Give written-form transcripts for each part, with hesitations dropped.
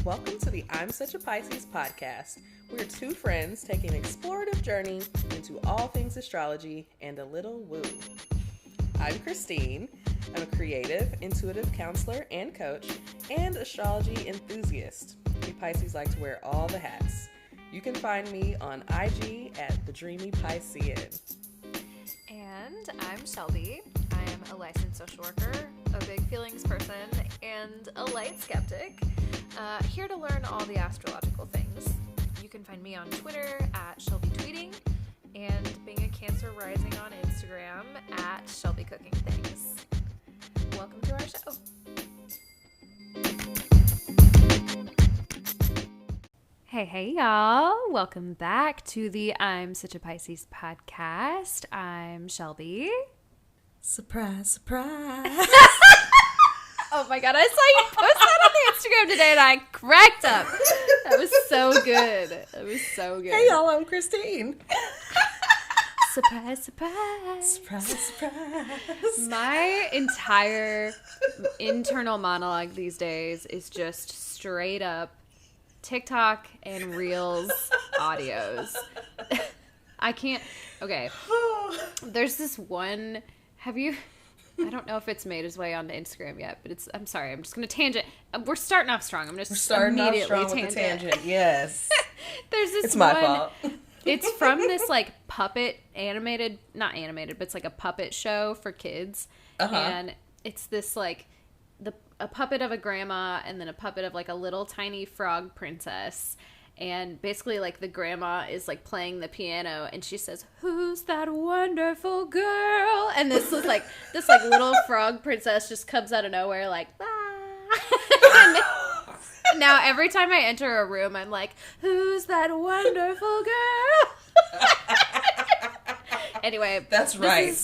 Welcome to the I'm Such a Pisces podcast. We're two friends taking an explorative journey into all things astrology and a little woo. I'm Christine. I'm a creative, intuitive counselor and coach, and astrology enthusiast. We Pisces like to wear all the hats. You can find me on IG at The Dreamy Piscean. And I'm Shelby. I am a licensed social worker, a big feelings person, and a light skeptic. Here to learn all the astrological things. You can find me on Twitter at Shelby Tweeting, and being a Cancer rising on Instagram at Shelby Cooking Things. Welcome to our show. Hey y'all. Welcome back to the I'm Such a Pisces podcast. I'm Shelby. Surprise, surprise. Oh my god, I saw you post that on the Instagram today and I cracked up. That was so good. That was so good. Hey y'all, I'm Christine. Surprise, surprise. Surprise, surprise. My entire internal monologue these days is just straight up TikTok and Reels audios. I can't. Okay. There's this one. I don't know if it's made its way onto Instagram yet, but I'm sorry. I'm just going to tangent. We're starting off strong. We're starting off strong with the tangent. Yes. There's this It's my fault. It's from this like puppet animated, not animated, but it's like a puppet show for kids. Uh-huh. And it's this like a puppet of a grandma and then a puppet of like a little tiny frog princess. And basically like the grandma is like playing the piano and she says, "Who's that wonderful girl?" And this little frog princess just comes out of nowhere like, "Ah." And now every time I enter a room, I'm like, "Who's that wonderful girl?" Anyway, that's right.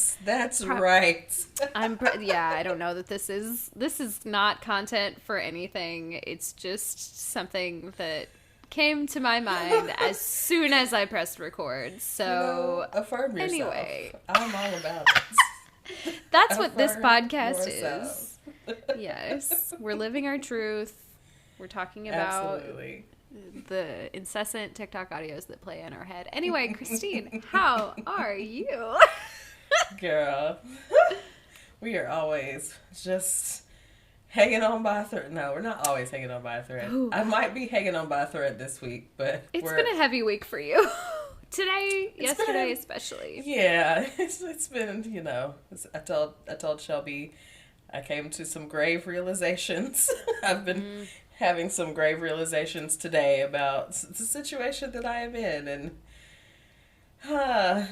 Right. I don't know that this is not content for anything. It's just something that came to my mind as soon as I pressed record. So affirm yourself. Anyway, I'm all about it. That's what this podcast is. Yes, we're living our truth. We're talking about Absolutely. the incessant TikTok audios that play in our head. Anyway, Christine, how are you? Girl, we are always just hanging on by a thread. No, we're not always hanging on by a thread. Ooh. I might be hanging on by a thread this week, but it's been a heavy week for you. Yesterday especially. Yeah, it's been, I told Shelby I came to some grave realizations. I've been having some grave realizations today about the situation that I am in and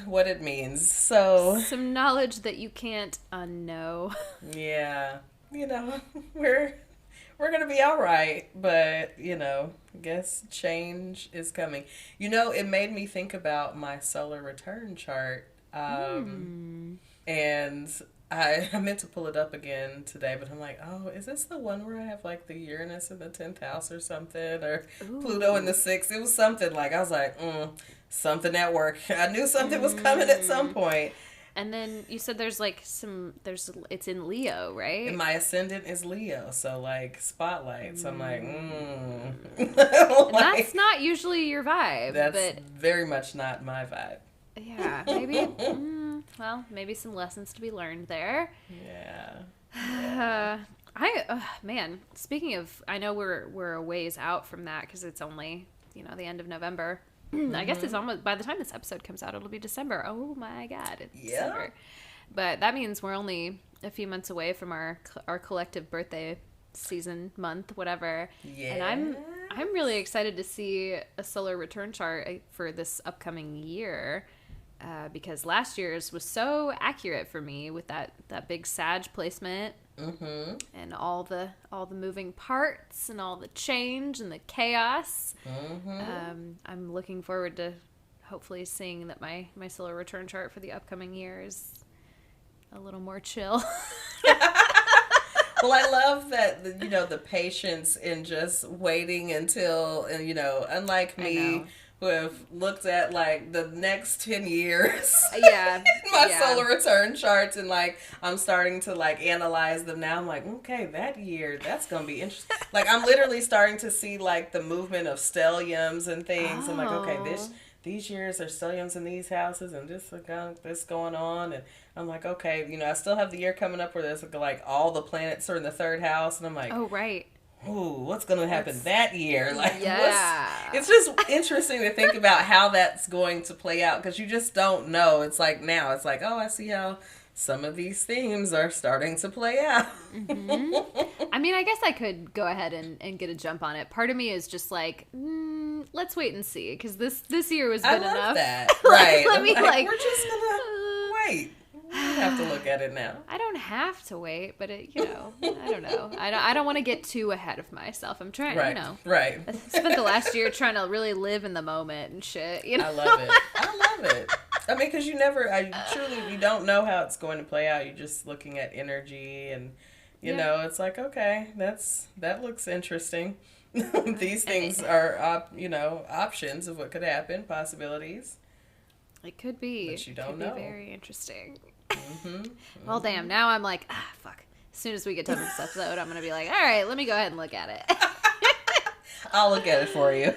what it means. So some knowledge that you can't unknow. Yeah. We're gonna be all right, but I guess change is coming. It made me think about my solar return chart, and I meant to pull it up again today, but I'm like, oh, is this the one where I have like the Uranus in the 10th house or something, or Pluto in the 6th? It was something like I was like, something at work. I knew something was coming at some point. And then you said it's in Leo, right? And my ascendant is Leo, so like spotlight. So I'm like, And that's not usually your vibe. That's very much not my vibe. Yeah, maybe. Maybe some lessons to be learned there. Yeah. Man. Speaking of, I know we're a ways out from that because it's only the end of November. I guess it's almost, by the time this episode comes out, it'll be December. Oh my God, it's December. But that means we're only a few months away from our collective birthday season, month, whatever. Yeah. And I'm really excited to see a solar return chart for this upcoming year, because last year's was so accurate for me with that big Sag placement. Mm-hmm. And all the moving parts and all the change and the chaos. Mm-hmm. I'm looking forward to hopefully seeing that my solar return chart for the upcoming year is a little more chill. Well, I love that, the patience in just waiting until, unlike me who have looked at like the next 10 years Yeah. in my Yeah. solar return charts, and like I'm starting to like analyze them now. I'm like, okay, that year, that's gonna be interesting. Like I'm literally starting to see like the movement of stelliums and things. I'm like, okay, these years are stelliums in these houses, and this going on, and I'm like, okay, you know, I still have the year coming up where there's like all the planets are in the third house, and I'm like, Oh, right. ooh, what's going to happen that year? Like, Yeah. it's just interesting to think about how that's going to play out, because you just don't know. It's like now, it's like, oh, I see how some of these themes are starting to play out. I mean, I guess I could go ahead and get a jump on it. Part of me is just like, let's wait and see, because this year was good enough. I love that. Right. Let me like, we're just going to wait. We have to look at it now. I don't have to wait, but it, you know, I don't know. I don't want to get too ahead of myself. I'm trying, right. you know. Right. I spent the last year trying to really live in the moment and shit, you know. I love it. I love it. I mean, because you don't know how it's going to play out. You're just looking at energy, and you know, it's like, okay, that looks interesting. These things are options of what could happen, possibilities. It could be. But you don't know. Be very interesting. Mm-hmm. Well, damn. Now I'm like, fuck. As soon as we get done with this episode, I'm gonna be like, all right, let me go ahead and look at it. I'll look at it for you.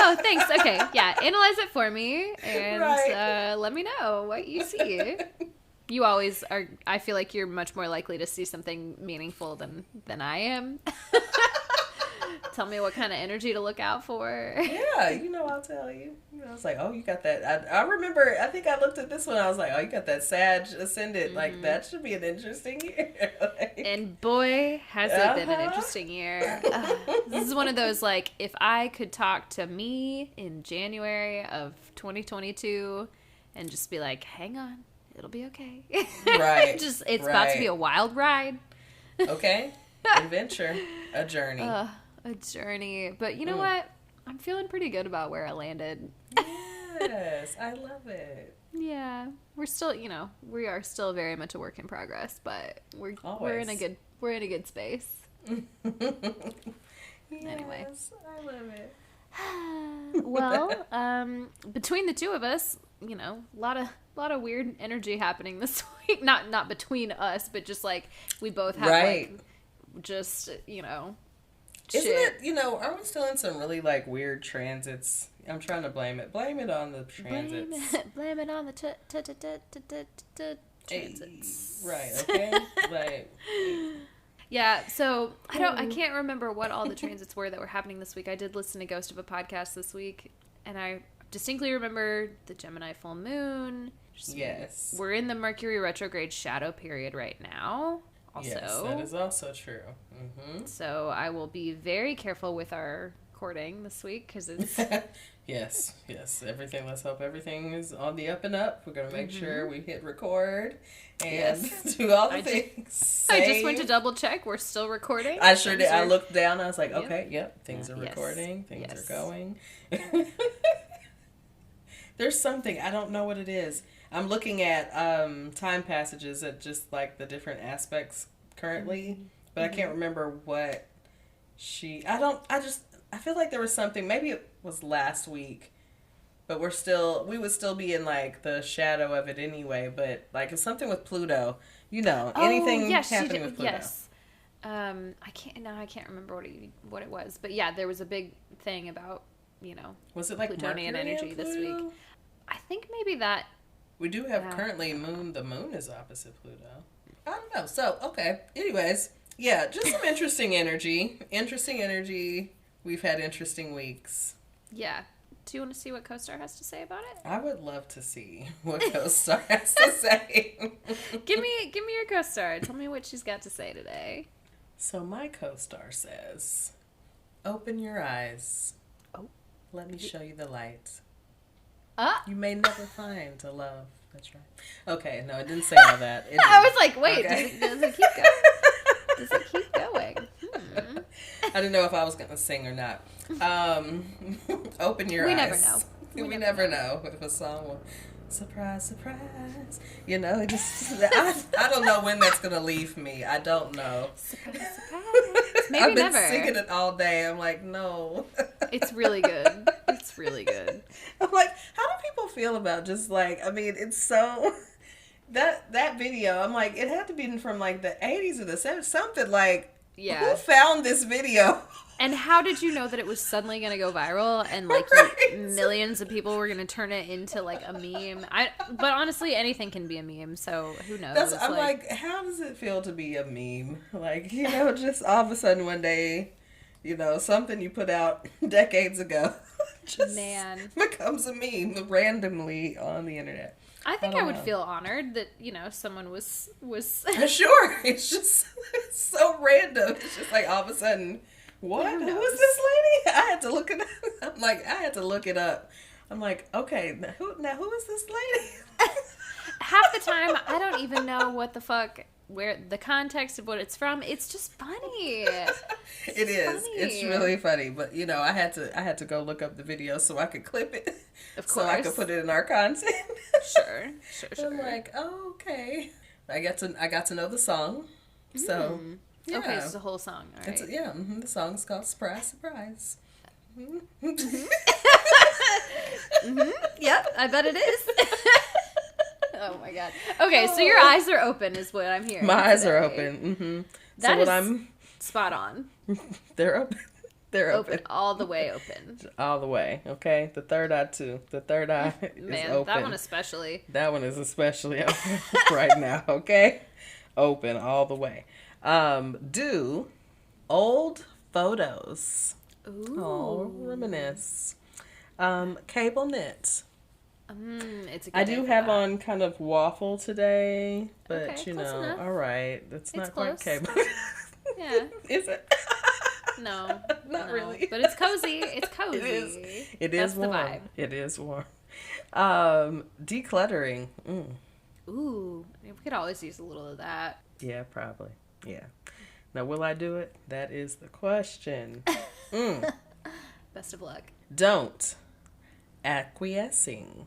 Oh, thanks. Okay, yeah, analyze it for me, and right. let me know what you see. You always are. I feel like you're much more likely to see something meaningful than I am. Tell me what kind of energy to look out for. Yeah, I'll tell you. I was like, oh, you got that. I remember, I think I looked at this one. I was like, oh, you got that Sag ascendant. Mm-hmm. Like, that should be an interesting year. Like, and boy, has it been an interesting year. This is one of those, like, if I could talk to me in January of 2022 and just be like, hang on, it'll be okay. Right. It's about to be a wild ride. Okay. Adventure. A journey. A journey. But you know what? I'm feeling pretty good about where I landed. Yes, I love it. Yeah. We're still, we are still very much a work in progress, but we're in a good space. Anyway. I love it. Well, between the two of us, a lot of weird energy happening this week. Not between us, but just like we both have like just, Isn't it, aren't we still in some really, like, weird transits? I'm trying to blame it. Blame it on the transits. Blame it on the transits. Right, okay? Like... Yeah, so I can't remember what all the transits were that were happening this week. I did listen to Ghost of a Podcast this week, and I distinctly remember the Gemini full moon. Yes. We're in the Mercury retrograde shadow period right now. Also. Yes, that is also true. Mm-hmm. So I will be very careful with our recording this week because it's... Yes. Let's hope everything is on the up and up. We're going to make sure we hit record and do all the things. I just went to double check. We're still recording. I sure did. I looked down. I was like, okay, things are recording. Things are going. There's something. I don't know what it is. I'm looking at time passages at just like the different aspects currently, but I can't remember what I feel like there was something, maybe it was last week, but we would still be in like the shadow of it anyway, but like it's something with Pluto, anything happening with Pluto. Yes. I can't remember what it was, but yeah, there was a big thing about, was it like Plutonian Mercury energy this week? I think maybe that. We do have currently the moon is opposite Pluto. I don't know. So, okay. Anyways, yeah, just some interesting energy. We've had interesting weeks. Yeah. Do you want to see what CoStar has to say about it? I would love to see what CoStar has to say. Give me your CoStar. Tell me what she's got to say today. So my CoStar says, open your eyes. Oh. Let me show you the light. You may never find a love. That's right. Okay, no, it didn't say all that. I was like, wait, okay. does it keep going? Does it keep going? I didn't know if I was going to sing or not. Open your eyes. We never know. We never know if a song will... Surprise, surprise. I don't know when that's going to leave me. I don't know. Surprise, surprise. Maybe I've been never. singing it all day. I'm like, no. It's really good. It's really good. I'm like, how do people feel about just like, I mean, it's so, that video, I'm like, it had to be from like the 80s or the 70s, something like, Yeah. who found this video? And how did you know that it was suddenly going to go viral and like Right. millions of people were going to turn it into like a meme? But honestly, anything can be a meme, so who knows? I'm like, how does it feel to be a meme? Like, just all of a sudden one day, something you put out decades ago just becomes a meme randomly on the internet. I think I would feel honored that, someone was Sure. It's just so random. It's just like all of a sudden, what? Who is this lady? I had to look it up. I'm like, I had to look it up. I'm like, okay, now who is this lady? Half the time, I don't even know what the fuck, where the context of what it's from. It's just funny. It is. Funny. It's really funny. But I had to go look up the video so I could clip it. Of course. So I could put it in our content. Sure. I'm like, oh, okay. I got to know the song. So yeah. Okay, so it's a whole song. All right. The song's called Surprise, Surprise. Yep, I bet it is. Oh my god. Okay, so your eyes are open is what I'm hearing. My eyes are open. That is spot on. They're open. They're open. All the way open. All the way, okay? The third eye, too. The third eye is open. That one especially. That one is especially open right now, okay? Open all the way. Do old photos. Ooh. Oh, reminisce. Cable knit. It's a good I do have on kind of waffle today, but okay, enough. All right. That's not close. quite cable. Yeah. Is it? No. Not really. But it's cozy. It's cozy. It is That's warm. The vibe. It is warm. Decluttering. Ooh. We could always use a little of that. Yeah, probably. Yeah. Now, will I do it? That is the question. Best of luck. Don't. Acquiescing.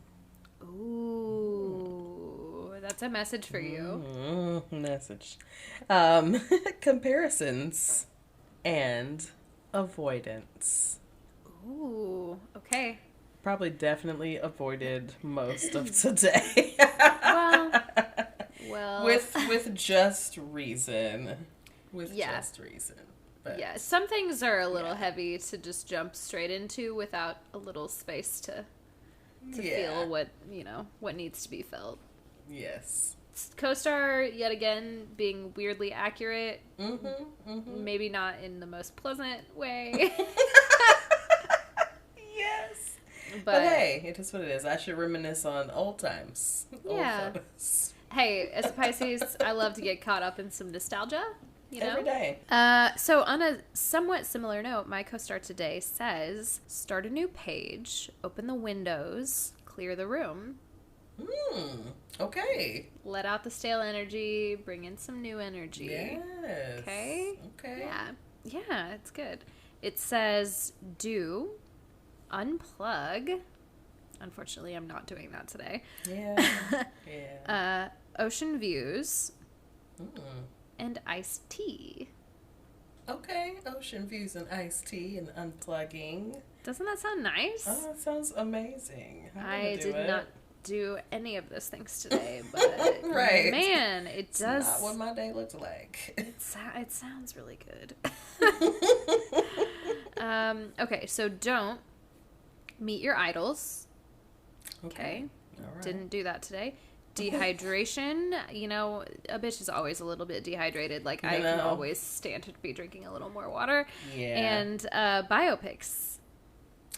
Ooh. That's a message for you. Message. Comparisons and avoidance. Ooh. Okay. Probably definitely avoided most of today. Well. With just reason. Just reason. But yeah, some things are a little heavy to just jump straight into without a little space to feel what needs to be felt. Yes. Co-star yet again being weirdly accurate. Maybe not in the most pleasant way. Yes. But hey, it is what it is. I should reminisce on old times. Yeah. Old photos. Hey, as a Pisces, I love to get caught up in some nostalgia. Every day. So on a somewhat similar note, my co-star today says, start a new page, open the windows, clear the room. Okay. Let out the stale energy, bring in some new energy. Yes. Okay? Okay. Yeah, it's good. It says, unplug. Unfortunately, I'm not doing that today. Yeah. Ocean views. And iced tea. Okay, ocean views and iced tea and unplugging. Doesn't that sound nice? Oh, that sounds amazing. I did not do any of those things today, but right. Man, it does. Not what my day looks like. It sounds really good. Okay, so don't meet your idols. Okay. All right. Didn't do that today. Dehydration, a bitch is always a little bit dehydrated. Like, I can always stand to be drinking a little more water. Yeah. And biopics.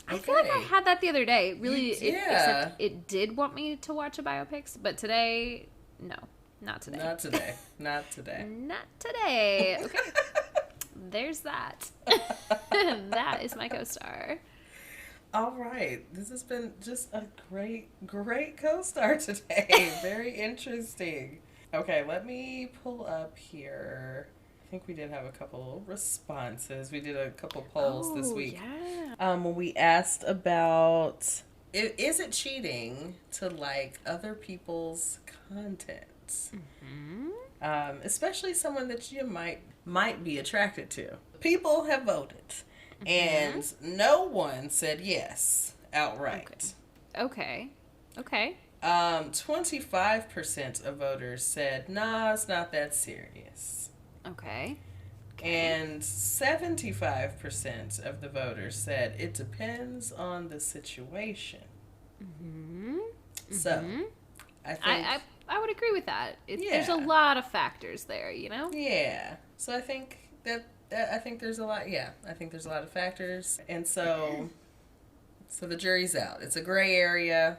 I feel like I had that the other day. Really, except it did want me to watch a biopics, but today, no, not today. Not today. Not today. Not today. Okay. There's that. That is my co-star. All right. This has been just a great co-star today. Very interesting. Okay, let me pull up here. I think we did have a couple responses. We did a couple polls this week. Yeah. When we asked about, is it cheating to like other people's content? Especially someone that you might be attracted to. People have voted. And no one said yes. outright. Okay. 25% of voters said, nah, it's not that serious. Okay. And 75% of the voters said it depends on the situation. Mm-hmm. So, I think... I would agree with that. There's a lot of factors there, you know? Yeah. So I think I think there's a lot, I think there's a lot of factors. And so the jury's out. It's a gray area.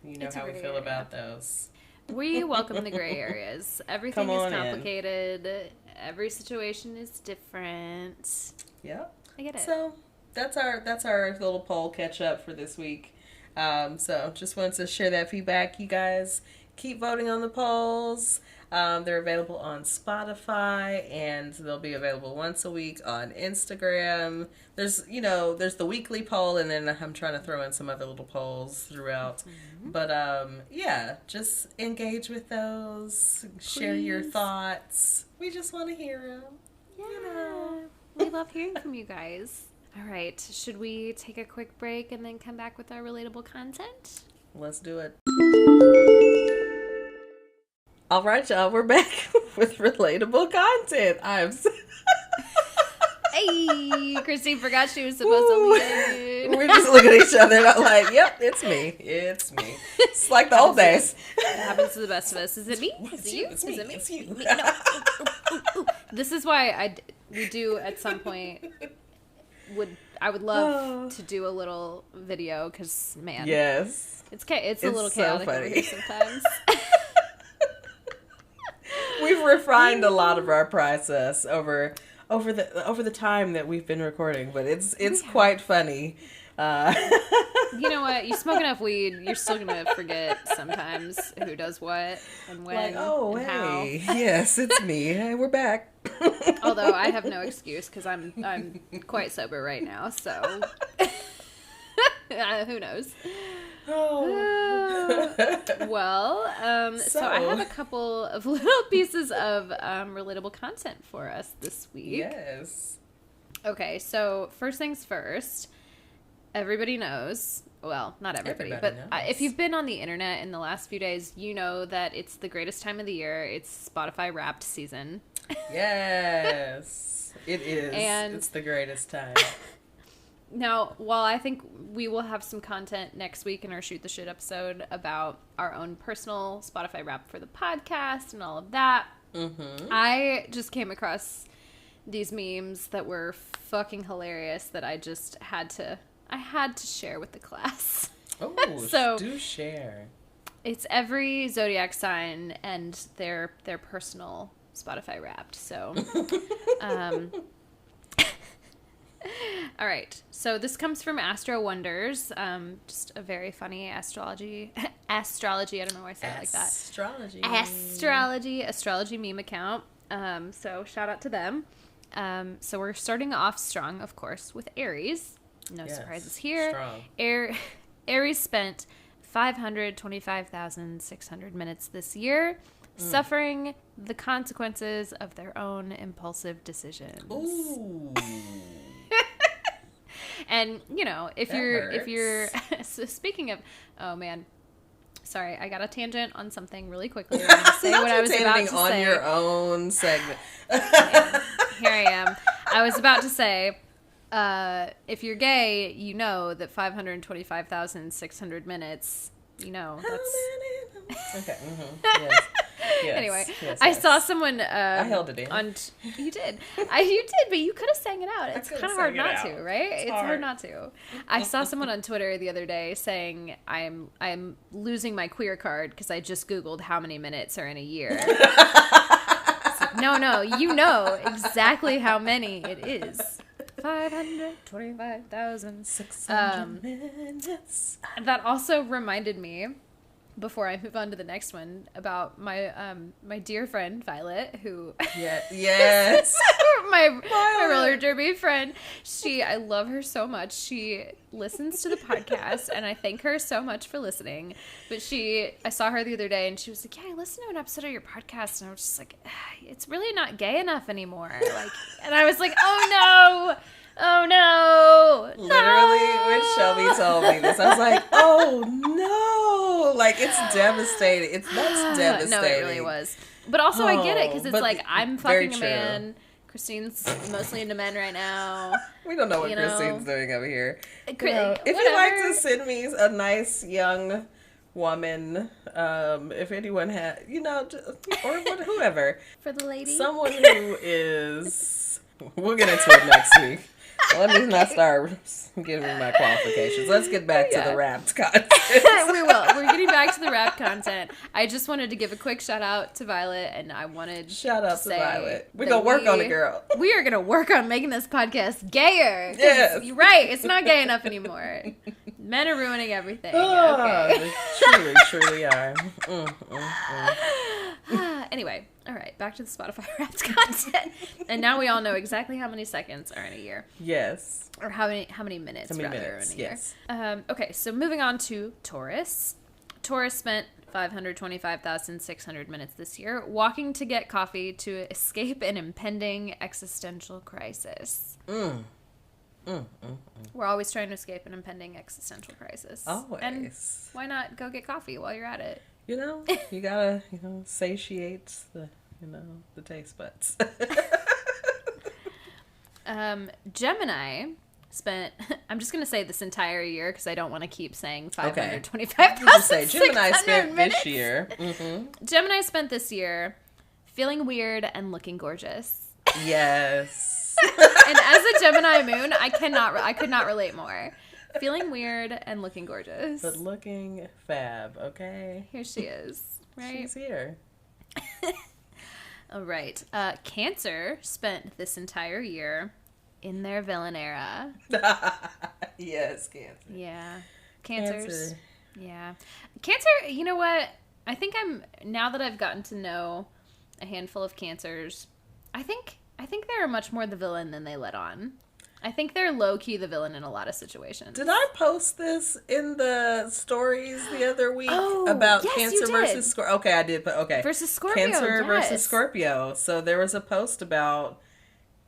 You know how we feel about those. We welcome the gray areas. Everything is complicated. Every situation is different. Yep. I get it. So that's our little poll catch up for this week. So just wanted to share that feedback. You guys keep voting on the polls. They're available on Spotify, and they'll be available once a week on Instagram. There's the weekly poll, and then I'm trying to throw in some other little polls throughout. Mm-hmm. But just engage with those. Please. Share your thoughts. We just want to hear them. Yeah. We love hearing from you guys. All right. Should we take a quick break and then come back with our relatable content? Let's do it. All right, y'all. We're back with relatable content. Hey, Christine forgot she was supposed to lead. We're just looking at each other and I'm like, yep, it's me. It's me. It's like the old days. It happens to the best of us. Is it me? Is it you? It's me. Is it me? It's you. No. Ooh. This is why we do at some point I would love to do a little video because, man. Yes. It's a little chaotic so over here sometimes. We've refined a lot of our process over the time that we've been recording, but it's quite funny. You know what? You smoke enough weed, you're still gonna forget sometimes who does what and when and how. Yes, it's me. Hey, we're back. Although I have no excuse because I'm quite sober right now, so who knows? Oh. So I have a couple of little pieces of relatable content for us this week. Yes. Okay, so first things first, everybody knows, well, not everybody but if you've been on the internet in the last few days, you know that it's the greatest time of the year. It's Spotify Wrapped season. Yes, it is. And it's the greatest time. Now, while I think we will have some content next week in our Shoot the Shit episode about our own personal Spotify Wrap for the podcast and all of that, I just came across these memes that were fucking hilarious that I just had to share with the class. Oh, so do share. It's every zodiac sign and their personal Spotify Wrapped. So, all right. So this comes from Astro Wonders, just a very funny astrology. I don't know why I said it like that. Astrology meme account. So shout out to them. So we're starting off strong, of course, with Aries. No surprises here. Strong. Aries spent 525,600 minutes this year suffering the consequences of their own impulsive decisions. Ooh. And, you know, if you're so speaking of, oh man, sorry, I got a tangent on something really quickly. I'm going to say what I was about to say. On your own segment. Here I am. I was about to say, if you're gay, you know that 525,600 minutes, you know, that's... Okay. Mm-hmm. Yes. Yes. Anyway, yes. I saw someone... I held it in. You did. You did, but you could have sang it out. It's kind of hard not to, right? It's hard not to. I saw someone on Twitter the other day saying, I'm losing my queer card because I just Googled how many minutes are in a year. Like, no, you know exactly how many it is. 525,600 minutes. That also reminded me, before I move on to the next one, about my my dear friend Violet, who yes my roller derby friend. I love her so much. She listens to the podcast, and I thank her so much for listening. But I saw her the other day, and she was like, "Yeah, I listened to an episode of your podcast," and I was just like, "It's really not gay enough anymore." Like, and I was like, "Oh no." Oh no! Literally, No! when Shelby told me this, I was like, "Oh no!" Like it's devastating. That's devastating. No, it really was. But also, I get it because it's but like I'm very fucking a true. man. Christine's mostly into men right now. We don't know what You know? Christine's doing over here. If Whatever. you'd like to send me a nice young woman, if anyone had, or whoever, For the lady. someone who is, we'll get into it next week. Let me not start giving my qualifications. Let's get back to the wrapped content. We will. We're getting back to the rap content. I just wanted to give a quick shout out to Violet, and I wanted shout out to say Violet. We're gonna work on it, girl. We are gonna work on making this podcast gayer. Yes. You're right. It's not gay enough anymore. Men are ruining everything. Oh, Okay. they truly are. Anyway, all right, back to the Spotify Wrapped content. And now we all know exactly how many seconds are in a year. Yes. Or how many minutes, in a year. Yes. Okay, so moving on to Taurus. Taurus spent 525,600 minutes this year walking to get coffee to escape an impending existential crisis. We're always trying to escape an impending existential crisis. Always. And why not go get coffee while you're at it? You gotta, satiate the taste buds. Gemini spent, I'm just going to say this entire year because I don't want to keep saying 525,000. Gemini spent minutes. this year. Mm-hmm. Gemini spent this year feeling weird and looking gorgeous. Yes. And as a Gemini moon, I could not relate more. Feeling weird and looking gorgeous. But looking fab, okay? Here she is, right? She's here. All right. Cancer spent this entire year in their villain era. Yes, Cancer. Yeah. Cancers. Cancer. Yeah. Cancer, you know what? I think now that I've gotten to know a handful of Cancers, I think they're much more the villain than they let on. I think they're low-key the villain in a lot of situations. Did I post this in the stories the other week about yes, Cancer you did. versus Scorpio? Okay, I did, but okay. Versus Scorpio, Cancer versus yes. Scorpio. So there was a post about,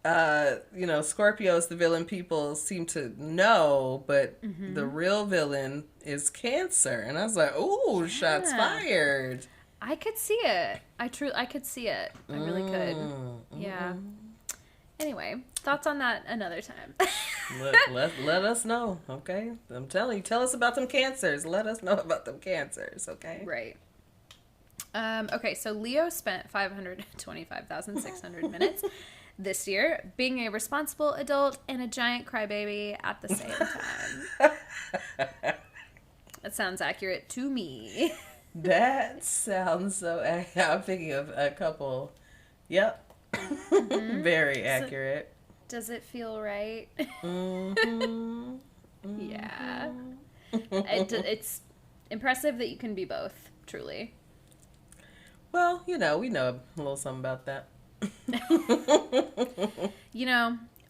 Scorpios, the villain people seem to know, but the real villain is Cancer. And I was like, ooh, shots fired. I could see it. I could see it. I really could. Yeah. Anyway, thoughts on that another time. let us know, okay? I'm telling you, tell us about them Cancers. Let us know about them Cancers, okay? Right. Okay, so Leo spent 525,600 minutes this year being a responsible adult and a giant crybaby at the same time. That sounds accurate to me. That sounds so... I'm thinking of a couple. Yep. Very accurate. Does it feel right? Mm-hmm. Yeah. It's impressive that you can be both, truly. Well, we know a little something about that.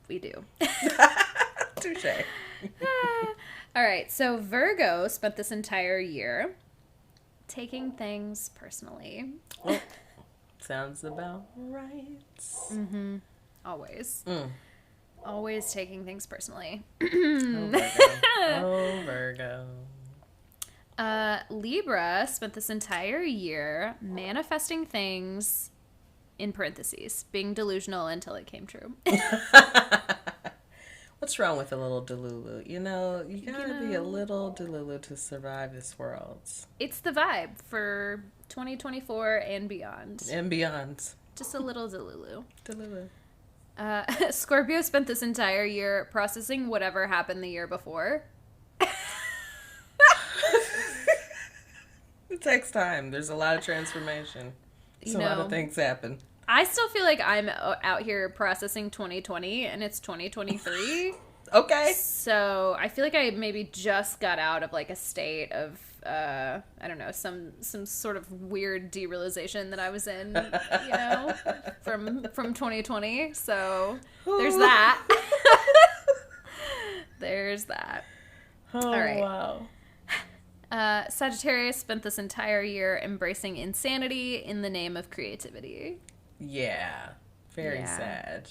We do. Touche. All right, so Virgo spent this entire year taking things personally. Oh, sounds about right. Mm-hmm. Always. Always taking things personally. Oh, Virgo. Libra spent this entire year manifesting things, in parentheses, being delusional until it came true. What's wrong with a little delulu? You gotta be a little delulu to survive this world. It's the vibe for 2024 and beyond. And beyond. Just a little delulu. Delulu. Scorpio spent this entire year processing whatever happened the year before. It takes time. There's a lot of transformation. So a lot of things happen. I still feel like I'm out here processing 2020 and it's 2023. Okay. So I feel like I maybe just got out of like a state of I don't know, some sort of weird derealization that I was in, from 2020. So there's that. There's that. Oh, all right. Wow. Sagittarius spent this entire year embracing insanity in the name of creativity. Yeah. Very sad.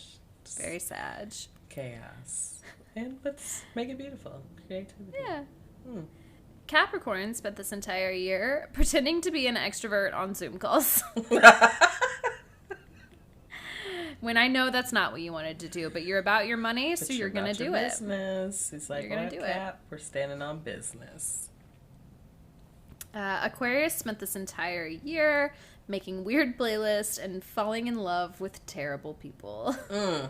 Very sad. chaos. And let's make it beautiful. Creativity. Yeah. Capricorn spent this entire year pretending to be an extrovert on Zoom calls. When I know that's not what you wanted to do, but you're about your money, so you're going to do it. Business. It's like, what Cap? We're standing on business. Aquarius spent this entire year making weird playlists and falling in love with terrible people. Huh.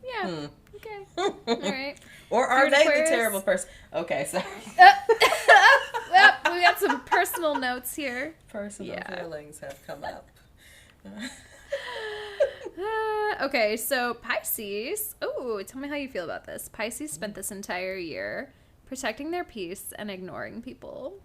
Yeah. Okay. All right. Or are they the terrible person? Okay, sorry. We got some personal notes here. Personal feelings have come up. Okay, so Pisces. Oh, tell me how you feel about this. Pisces spent this entire year protecting their peace and ignoring people.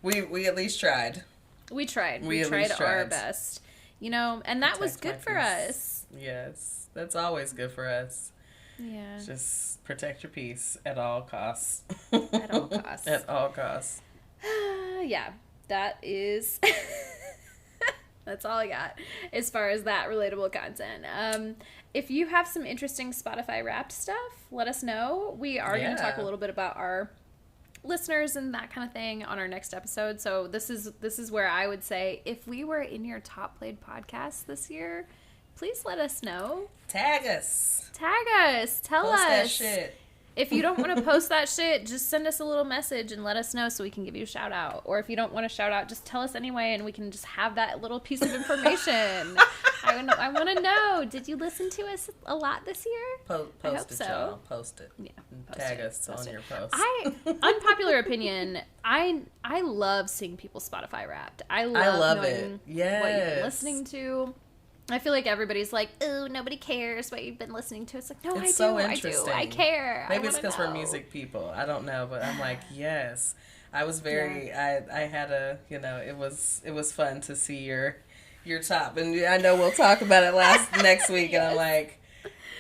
We at least tried. We tried. We tried our best. You know, and that was good for us. Yes, that's always good for us. Yeah. Just protect your peace at all costs. At all costs. At all costs. Yeah, that is... That's all I got as far as that relatable content. If you have some interesting Spotify Wrapped stuff, let us know. We are going to talk a little bit about our listeners and that kind of thing on our next episode. So this is where I would say, if we were in your top played podcast this year, please let us know. Tag us. Tell us. Post that shit. If you don't want to post that shit, just send us a little message and let us know so we can give you a shout out. Or if you don't want to shout out, just tell us anyway and we can just have that little piece of information. I want to know, did you listen to us a lot this year? Post it, y'all. Post it. Yeah. Tag us on your post. Unpopular opinion, I love seeing people Spotify Wrapped. I love knowing what you've been listening to. I feel like everybody's like, oh, nobody cares what you've been listening to. It's like, no, it's I do. I care. Maybe it's because we're music people. I don't know, but I'm like, yes. I was very, I had a, it was fun to see your top. And I know we'll talk about it next week. Yes. And I'm like,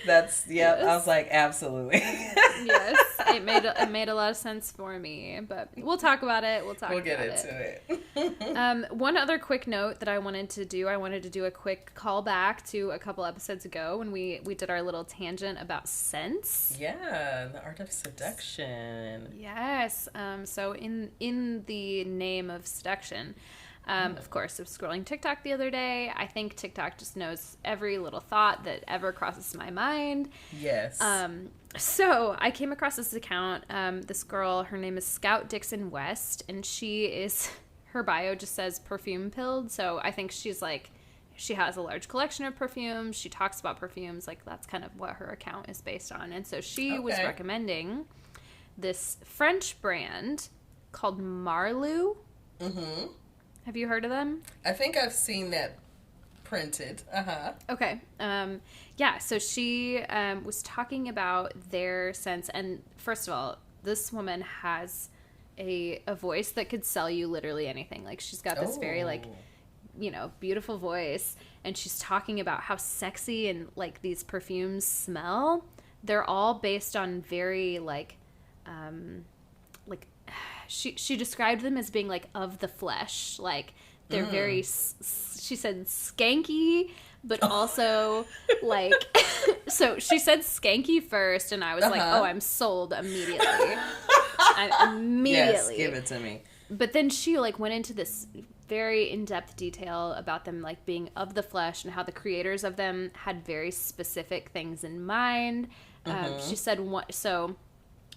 that's, yep. Yes. I was like, absolutely. Yes. It made a lot of sense for me, but we'll talk about it. We'll get into it. One other quick note that I wanted to do a quick callback to a couple episodes ago when we did our little tangent about scents. Yeah, the art of seduction. Yes. So in the name of seduction, of course, I was scrolling TikTok the other day. I think TikTok just knows every little thought that ever crosses my mind. Yes. So I came across this account. This girl, her name is Scout Dixon West, and her bio just says perfume pilled. So I think she has a large collection of perfumes. She talks about perfumes. Like, that's kind of what her account is based on. And so she was recommending this French brand called Marlou. Mm-hmm. Have you heard of them? I think I've seen that printed. Uh-huh. Okay. Yeah, so she was talking about their scents. And first of all, this woman has a voice that could sell you literally anything. Like, she's got this very, beautiful voice. And she's talking about how sexy and, these perfumes smell. They're all based on very, She described them as being, of the flesh. They're very, she said, skanky, but also, so she said skanky first, and I was like, oh, I'm sold immediately. Yes, give it to me. But then she, went into this very in-depth detail about them, being of the flesh and how the creators of them had very specific things in mind. She said,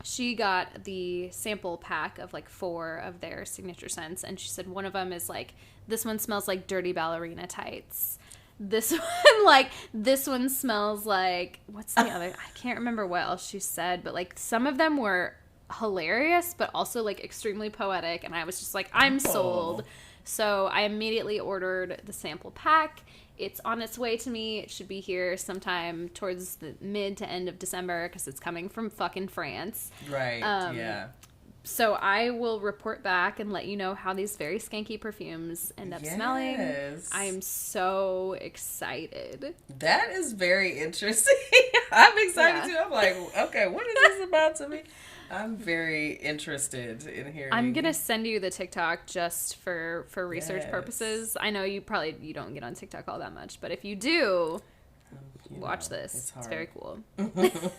she got the sample pack of 4 of their signature scents, and she said one of them is this one smells like dirty ballerina tights. This one smells like, what's the other? I can't remember what else she said, but some of them were hilarious, but also extremely poetic, and I was just I'm sold. So I immediately ordered the sample pack. It's on its way to me. It should be here sometime towards the mid to end of December because it's coming from fucking France. Right, yeah. So I will report back and let you know how these very skanky perfumes end up smelling. I am so excited. That is very interesting. I'm excited too. I'm like, okay, what is this about to be? I'm very interested in I'm hearing. gonna send you the TikTok just for research Yes. purposes. I know you don't get on TikTok all that much, but if you do, You watch know, this. it's It's hard. very cool. I, It's good.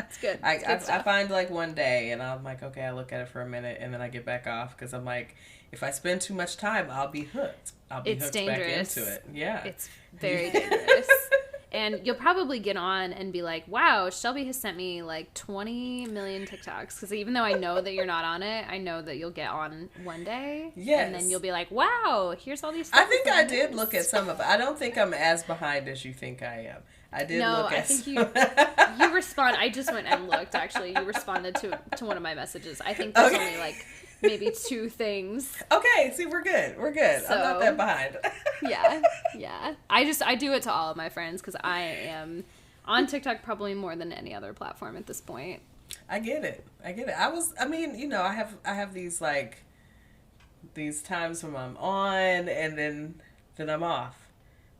It's good I stuff. find like one day and I'm like, okay, I look at it for a minute and then I get back off because I'm like, if I spend too much time, I'll be hooked. I'll be It's hooked back into dangerous. it. Yeah. It's very dangerous. And you'll probably get on and be like, wow, Shelby has sent me like 20 million TikToks. Because even though I know that you're not on it, I know that you'll get on one day. And then you'll Yes. be like, wow, here's all these I things think that I I did look at missed. some of it. I don't think I'm as behind as you think I am. I did No, look I at think some. you respond. I just went and looked, actually. You responded to one of my messages. I think there's only Okay. like maybe two things. Okay, see, we're good. We're good. I'm not that So, behind. yeah. Yeah. I do it to all of my friends because I am on TikTok probably more than any other platform at this point. I get it. I get it. I mean, I have these like these times when I'm on and then I'm off.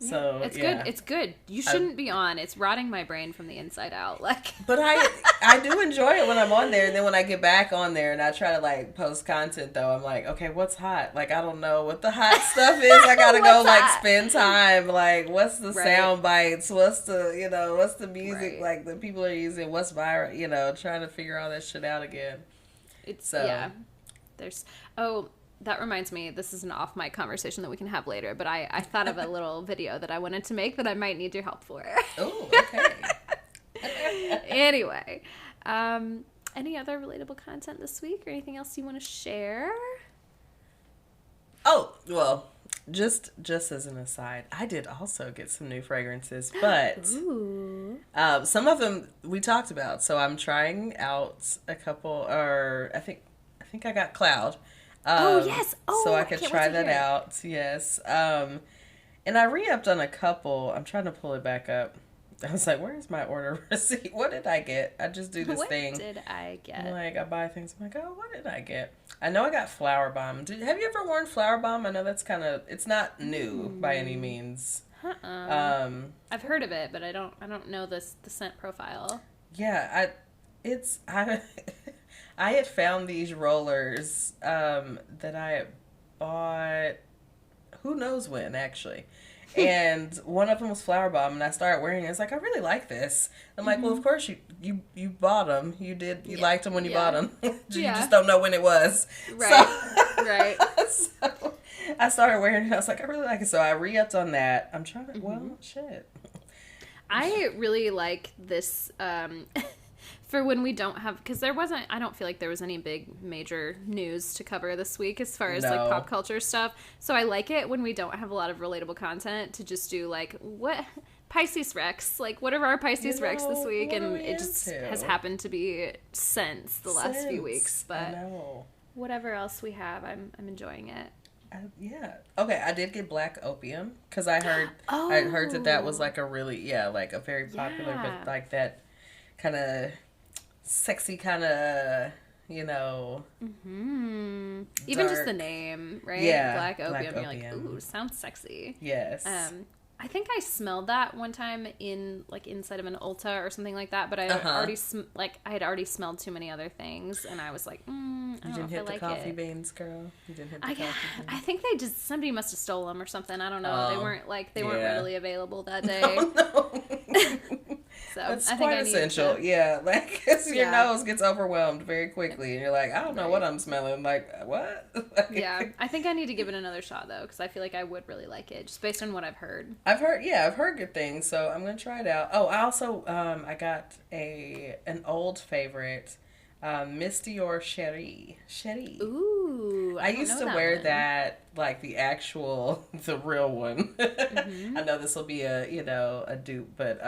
Yeah, So, it's good. yeah. It's good. You I, shouldn't be on. It's rotting my brain from the inside out. Like, but I do enjoy it when I'm on there and then when I get back on there and I try to like post content though, I'm like, okay, what's hot? Like I don't know what the hot stuff is. I got to go what's like that? spend time like what's the Right. sound bites? What's the, what's the music Right. like that people are using? What's viral, trying to figure all that shit out again. It's So, yeah. There's oh that reminds me. This is an off mic conversation that we can have later. But I thought of a little video that I wanted to make that I might need your help for. oh, okay. Anyway, any other relatable content this week or anything else you want to share? Oh, well, just as an aside, I did also get some new fragrances, but Ooh. some of them we talked about. So I'm trying out a couple, or I think I got Cloud. Oh yes. So Oh, I I could can't wait try to that hear it. out. Yes. And I re-upped on a couple. I'm trying to pull it back up. I was like, where's my order receipt? What did I get? I just do this What thing. did I I'm get? like, I buy things. I'm like, oh, what did I get? I know I got Flower Bomb. Have you ever worn Flower Bomb? I know that's it's not new by any Mm, means. uh-uh. Um, I've heard of it, but I don't know the scent profile. yeah, I I had found these rollers that I had bought who knows when actually. And one of them was Flower Bomb, and I started wearing it. It's like I really like this. I'm like, well, Mm-hmm. of course you bought them. You Yeah. liked them when you bought Yeah. them. You Yeah. just don't know when it was. Right. So, Right. so I started wearing it. I was like, I really like it. So I re-upped on that. I'm trying to. Mm-hmm. Well, shit. I really like this for when we don't have because there wasn't I don't feel like there was any big major news to cover this week as far as like No. pop culture stuff. So I like it when we don't have a lot of relatable content to just do like what Pisces Rex, like what are our Pisces Rex this week, What are and we it just has into? happened to be since the last few weeks. Since I But know. whatever else we have, I'm enjoying it. Yeah. Okay, I did get Black Opium because I heard that was Oh, like a really like a very popular yeah. but like that kind of sexy kind of you know Even just the dark. name, right? Yeah, Black Black Opium. You're like, Opium. ooh, sounds sexy. Yes. I think I smelled that one time in like inside of an Ulta or something like that, but I Uh-huh. already I had already smelled too many other things, and I was like, I You don't know didn't if I hit the like coffee it. beans, girl. You didn't hit the I coffee I beans. think they just somebody must have stole them or something. I don't know. Oh, They weren't yeah. readily available that day. Oh no. So That's I think quite I need essential. to. Yeah, like 'cause your Yeah, nose gets overwhelmed very quickly, and you're like, I don't know what right. I'm smelling. Like what? Yeah, I think I need to give it another shot though, because I feel like I would really like it just based on what I've heard. I've heard good things, so I'm gonna try it out. Oh, I also I got an old favorite, Miss Dior Cherie. Ooh, I don't used know to wear one. that like the actual the real one. Mm-hmm. I know this will be a dupe, but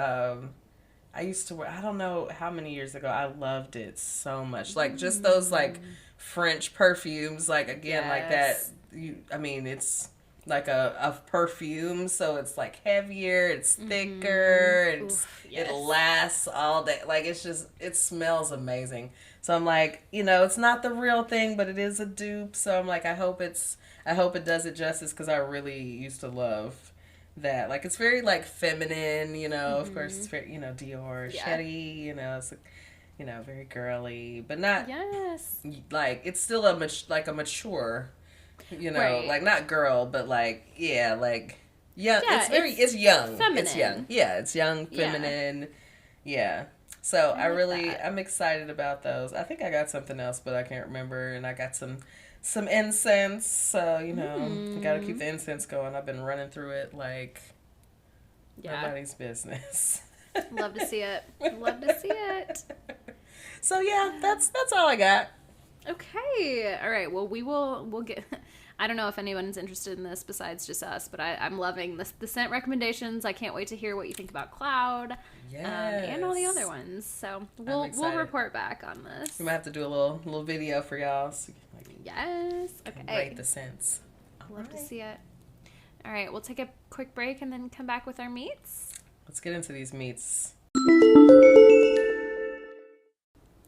I used to wear. I don't know how many years ago. I loved it so much. Like just those like French perfumes. Like again, like that. Yes. I mean, it's like a perfume, so it's like heavier. It's thicker. It's Oof, it yes. lasts all day. Like it smells amazing. So I'm like, it's not the real thing, but it is a dupe. So I'm like, I hope it does it justice because I really used to love that. Like it's very like feminine, of course it's very, Dior, Yeah. Shetty, it's very girly, but not Yes. like it's still like a mature, Right. like not girl, but like like young. Yeah, It's young. feminine. It's young. Yeah, it's young, Yeah. feminine. Yeah. So I like that. I'm excited about those. I think I got something else, but I can't remember. And I got some incense. So I got to keep the incense going. I've been running through it like nobody's business. Love to see it. Love to see it. So yeah, that's all I got. Okay. All right. Well, we'll get. I don't know if anyone's interested in this besides just us, but I'm loving the scent recommendations. I can't wait to hear what you think about Cloud, and all the other ones. So we'll report back on this. We might have to do a little video for y'all. So yes. Okay. Rate the scents. Love to see it. All right. We'll take a quick break and then come back with our meats. Let's get into these meats.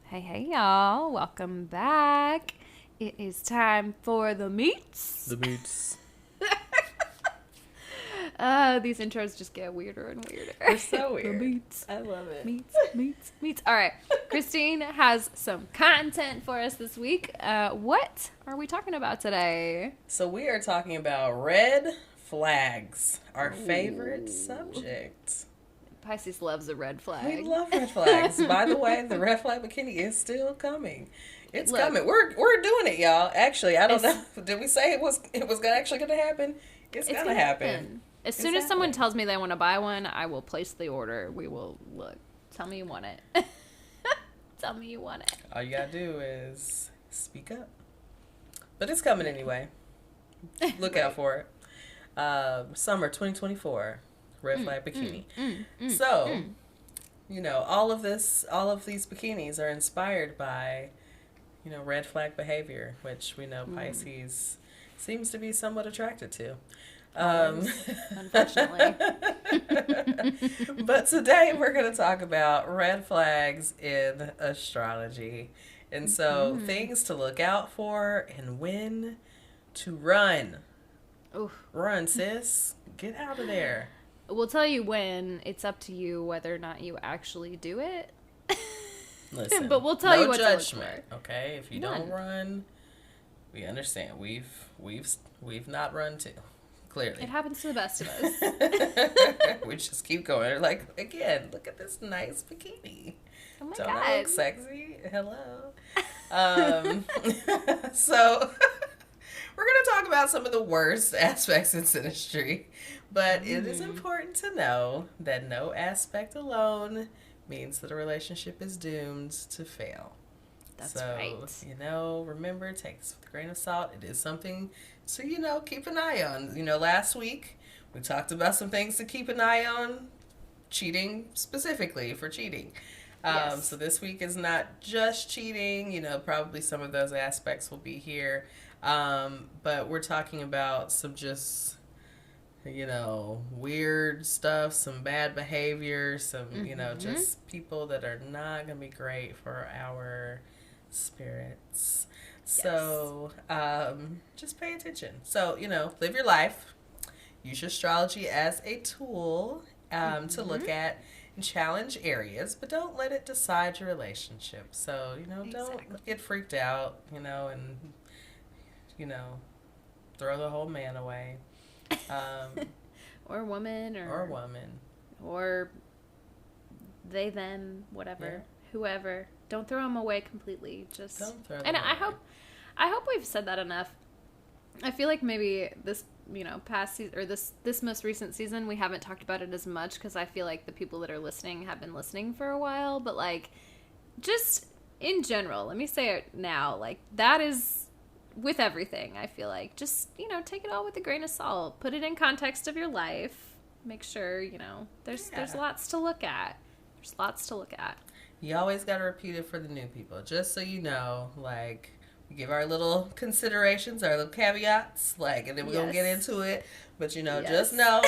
Hey y'all, welcome back. It is time for the meats. The meats. These intros just get weirder and weirder. They're so weird. The meats. I love it. Meats. All right. Christine has some content for us this week. What are we talking about today? So we are talking about red flags, our favorite subject. Pisces loves a red flag. We love red flags. By the way, the red flag bikini is still coming. It's coming. We're doing it, y'all. Actually, I don't know. Did we say it was actually going to happen? It's gonna happen. As soon as someone tells me they want to buy one, I will place the order. We will look. Tell me you want it. Tell me you want it. All you gotta do is speak up. But it's coming anyway. Look out for it. Summer 2024. Red flag bikini. So, all of these bikinis are inspired by, red flag behavior, which we know Pisces seems to be somewhat attracted to. Unfortunately. But today we're going to talk about red flags in astrology. And so things to look out for and when to run. Oof. Run, sis. Get out of there. We'll tell you when. It's up to you whether or not you actually do it. Listen, but we'll tell you what judgment, okay? If you don't run, we understand. We've not run too. Clearly, it happens to the best of us. We just keep going. Like, again, look at this nice bikini. Oh my Don't God. I look sexy? Hello. So we're going to talk about some of the worst aspects in synastry, but it is important to know that no aspect alone means that a relationship is doomed to fail. That's right. Remember, take this with a grain of salt. It is something to, keep an eye on. Last week we talked about some things to keep an eye on, cheating specifically for cheating. Yes. So this week is not just cheating, probably some of those aspects will be here. But we're talking about some just, weird stuff, some bad behavior, some, just people that are not going to be great for our spirits. So, just pay attention. So, live your life. Use astrology as a tool, to look at and challenge areas, but don't let it decide your relationship. So, don't get freaked out, and, throw the whole man away. Or woman, or they, them, whatever, whoever. Don't throw them away completely. Just don't throw them and away. I hope we've said that enough. I feel like maybe this, past season or this most recent season, we haven't talked about it as much because I feel like the people that are listening have been listening for a while. But like, just in general, let me say it now. Like, that is with everything. I feel like just take it all with a grain of salt. Put it in context of your life. Make sure there's lots to look at. There's lots to look at. You always got to repeat it for the new people, just so you know. Like, we give our little considerations, our little caveats, and then we're gonna get into it. But just know,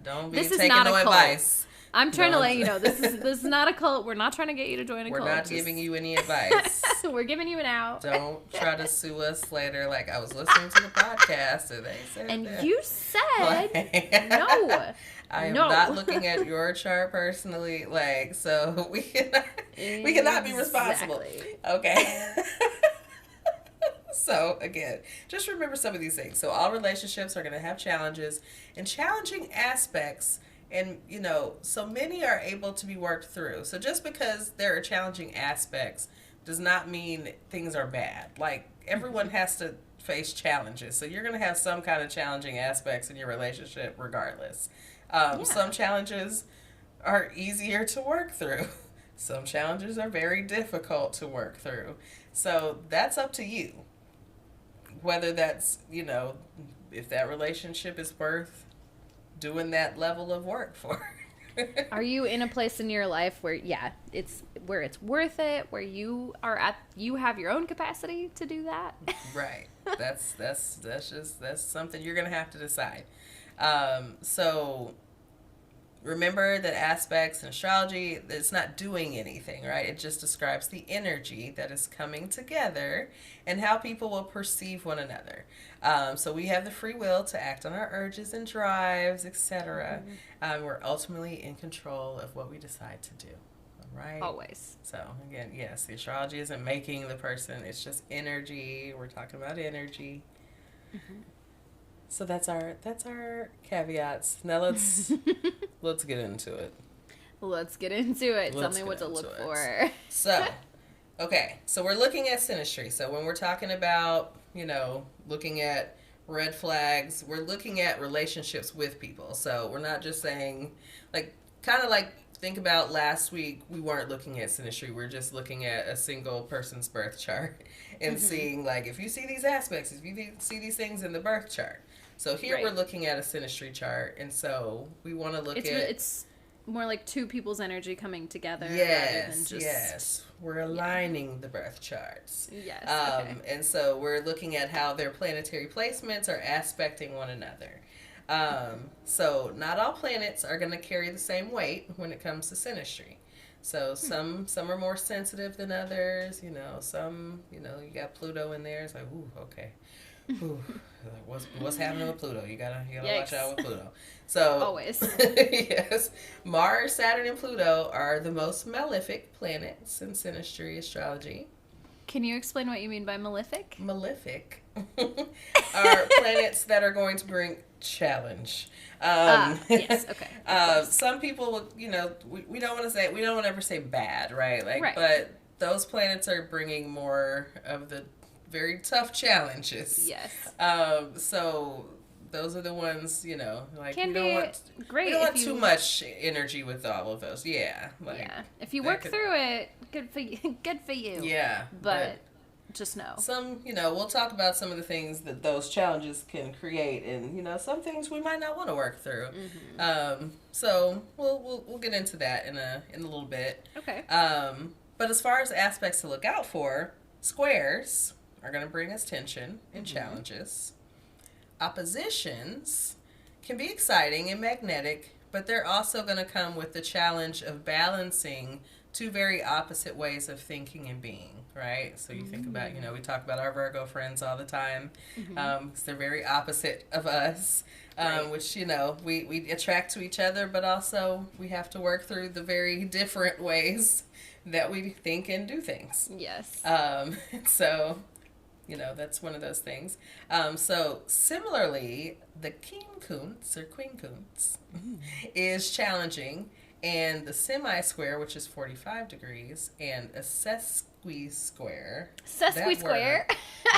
don't be taking no advice. I'm trying to let you know this is not a cult. We're not trying to get you to join a We're cult. not giving you any advice. We're giving you an out. Don't try to sue us later. Like, I was listening to the podcast and they said and that. You said no. I am not looking at your chart personally. Like, so we cannot be responsible. Okay. So, again, just remember some of these things. So, all relationships are going to have challenges and challenging aspects. And, so many are able to be worked through. So, just because there are challenging aspects does not mean things are bad. Like, everyone has to face challenges. So, you're going to have some kind of challenging aspects in your relationship regardless. Some challenges are easier to work through. Some challenges are very difficult to work through. So, that's up to you. Whether that's, if that relationship is worth doing that level of work for. Are you in a place in your life where, it's worth it, where you have your own capacity to do that? Right. That's something you're going to have to decide. So remember that aspects in astrology, it's not doing anything, right? It just describes the energy that is coming together and how people will perceive one another. So we have the free will to act on our urges and drives, etc. We're ultimately in control of what we decide to do. All right? Always. So again, yes, the astrology isn't making the person. It's just energy. We're talking about energy. Mm-hmm. So that's our caveats. Now let's get into it. Let's get into it. Tell me what to look for. So, okay. So we're looking at synastry. So when we're talking about, looking at red flags, we're looking at relationships with people. So we're not just saying, think about last week, we weren't looking at synastry. We're just looking at a single person's birth chart and seeing, if you see these aspects, if you see these things in the birth chart. So here we're looking at a synastry chart, and so we want to look at... It's more like two people's energy coming together. Yes. We're aligning the birth charts. Yes, okay. And so we're looking at how their planetary placements are aspecting one another. So not all planets are going to carry the same weight when it comes to synastry. So some are more sensitive than others, some, you got Pluto in there. It's like, ooh, okay. Ooh, what's happening with Pluto? You gotta watch out with Pluto. So always. Yes. Mars, Saturn, and Pluto are the most malefic planets in synastry astrology. Can you explain what you mean by malefic? Malefic are planets that are going to bring challenge. Yes, okay. Some people, we don't want to ever say bad, right? Right. But those planets are bringing more of the very tough challenges. Yes. So those are the ones, Can we don't want great. We don't want too much energy with all of those. Yeah. If you work through it, good for you. Good for you. Yeah. But just know. Some, we'll talk about some of the things that those challenges can create, and some things we might not want to work through. Mm-hmm. So we'll get into that in a little bit. Okay. But as far as aspects to look out for, squares are going to bring us tension and challenges. Oppositions can be exciting and magnetic, but they're also going to come with the challenge of balancing two very opposite ways of thinking and being, right? So you think about, we talk about our Virgo friends all the time, because they're very opposite of us, which, we attract to each other, but also we have to work through the very different ways that we think and do things. Yes. So... that's one of those things. So similarly, the quincunx or quincunx is challenging, and the semi-square, which is 45 degrees, and a sesqui-square. Sesqui-square?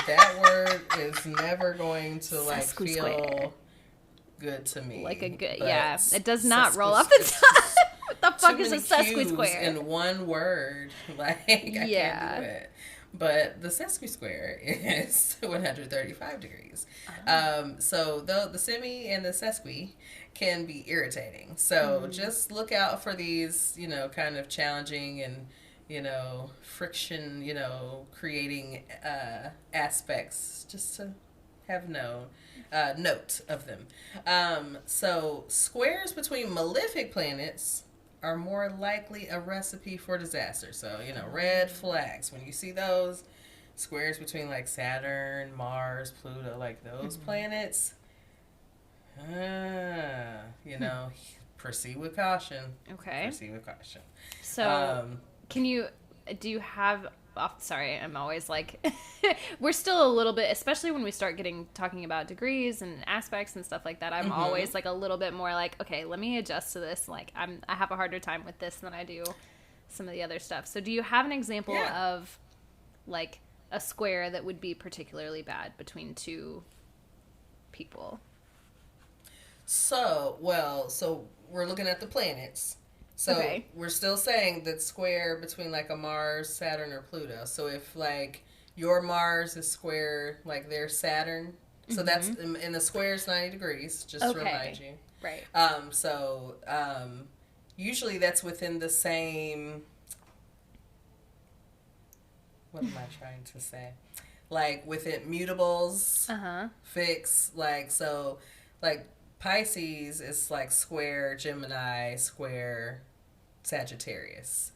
That word is never going to feel good to me. Like a good, it does not roll off the tongue. What the fuck is a sesqui-square? In one word, I can't do it. But the sesqui-square is 135 degrees. So the semi and the sesqui can be irritating. So just look out for these, kind of challenging and, friction, creating aspects, just to have note of them. So squares between malefic planets are more likely a recipe for disaster. So, red flags. When you see those squares between like Saturn, Mars, Pluto, like those planets, you know, proceed with caution. Okay. Proceed with caution. So, do you have, oh, sorry, I'm always like, we're still a little bit, especially when we start talking about degrees and aspects and stuff like that, I'm always like a little bit more like, okay, let me adjust to this. Like, I have a harder time with this than I do some of the other stuff. So do you have an example of like a square that would be particularly bad between two people? So we're looking at the planets. So we're still saying that square between like a Mars, Saturn, or Pluto. So if like your Mars is square like their Saturn, so that's and the square is 90 degrees. Just to remind you, right? Usually that's within the same. What am I trying to say? Like within mutables, fixed. Like Pisces is like square Gemini, square Sagittarius.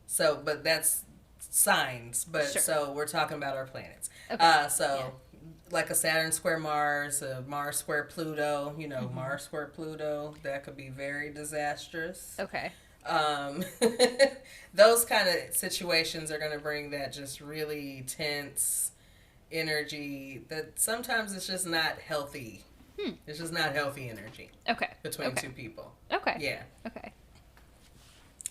So, but that's signs. But so we're talking about our planets. Okay. Like a Saturn square Mars, a Mars square Pluto. Mars square Pluto, that could be very disastrous. Okay. Those kind of situations are going to bring that just really tense energy that sometimes it's just not healthy. It's just not healthy energy. Okay. Between two people. Okay. Yeah. Okay.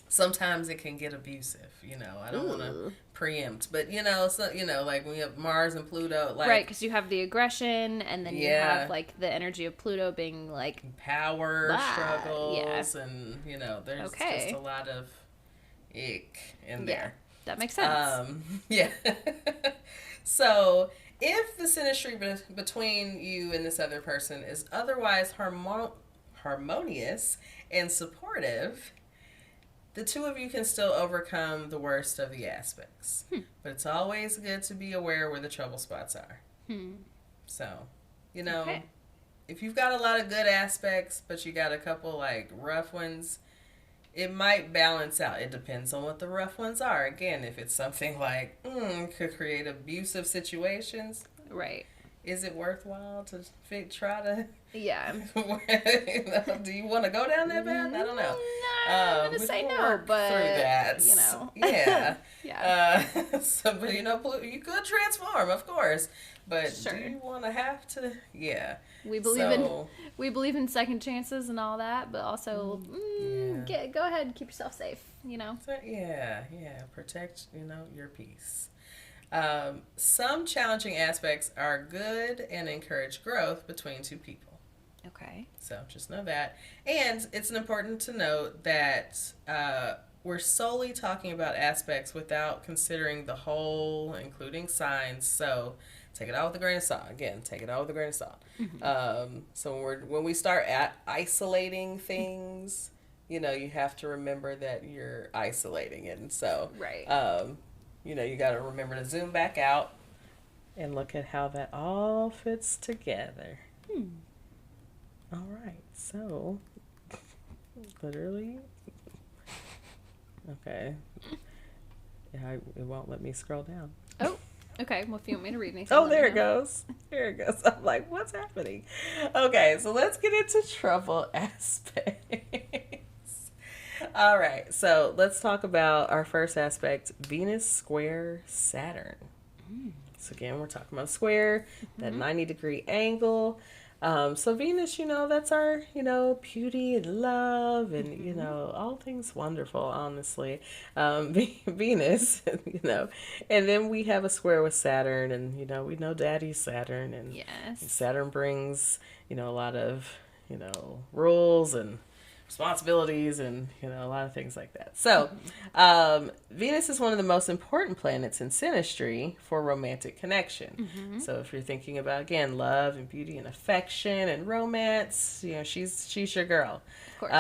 Sometimes it can get abusive, I don't want to preempt, but like when you have Mars and Pluto, like right, because you have the aggression, and then you have like the energy of Pluto being like power struggles, and there's just a lot of ick in there. That makes sense. Yeah. So if the synastry between you and this other person is otherwise harmonious and supportive, the two of you can still overcome the worst of the aspects. But it's always good to be aware where the trouble spots are. So, if you've got a lot of good aspects, but you got a couple like rough ones, it might balance out. It depends on what the rough ones are. Again, if it's something like could create abusive situations, right? Is it worthwhile to try to? Yeah. Do you want to go down that path? I don't know. No, I'm gonna say no, but through that, yeah, yeah. But you could transform, of course. But do you want to have to? Yeah. We believe in second chances and all that, but also go ahead and keep yourself safe. So, yeah. Protect your peace. Some challenging aspects are good and encourage growth between two people. Okay. So just know that. And it's important to note that we're solely talking about aspects without considering the whole, including signs. So take it all with a grain of salt. Again, take it all with a grain of salt. So when we start isolating things, you have to remember that you're isolating it. And so, you got to remember to zoom back out and look at how that all fits together. All right, so literally, okay. It won't let me scroll down. Oh, okay. Well, if you want me to read anything, oh, there it goes. There it goes. I'm like, what's happening? Okay, so let's get into trouble aspects. All right, so let's talk about our first aspect: Venus square Saturn. So again, we're talking about square, that 90-degree angle. So Venus, that's our, beauty and love and, all things wonderful, honestly. Venus, and then we have a square with Saturn and, we know Daddy's Saturn and Saturn brings, a lot of, rules and responsibilities and, a lot of things like that. So, Venus is one of the most important planets in synastry for romantic connection. So if you're thinking about, again, love and beauty and affection and romance, she's your girl. Of course.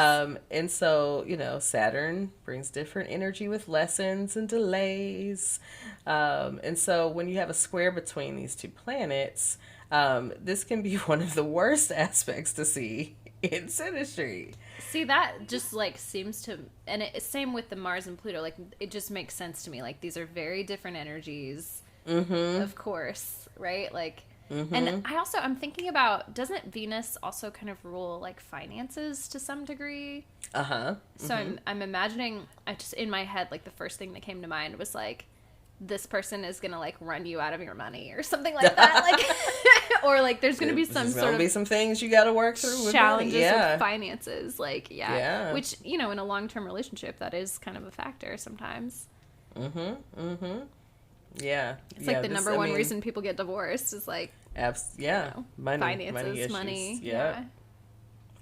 And so, Saturn brings different energy with lessons and delays. And so when you have a square between these two planets, this can be one of the worst aspects to see in synastry. See, that just like seems to, and same with the Mars and Pluto. Like, it just makes sense to me. Like, these are very different energies, of course, right? Like, and I'm thinking about, doesn't Venus also kind of rule like finances to some degree? So I'm imagining, I just in my head, like the first thing that came to mind was like, this person is gonna like run you out of your money or something like that, like, or like there's gonna be some sort of be some things you got to work through with challenges with finances, like which in a long-term relationship that is kind of a factor sometimes. It's like the number one reason people get divorced is like money, finances, money. Yeah,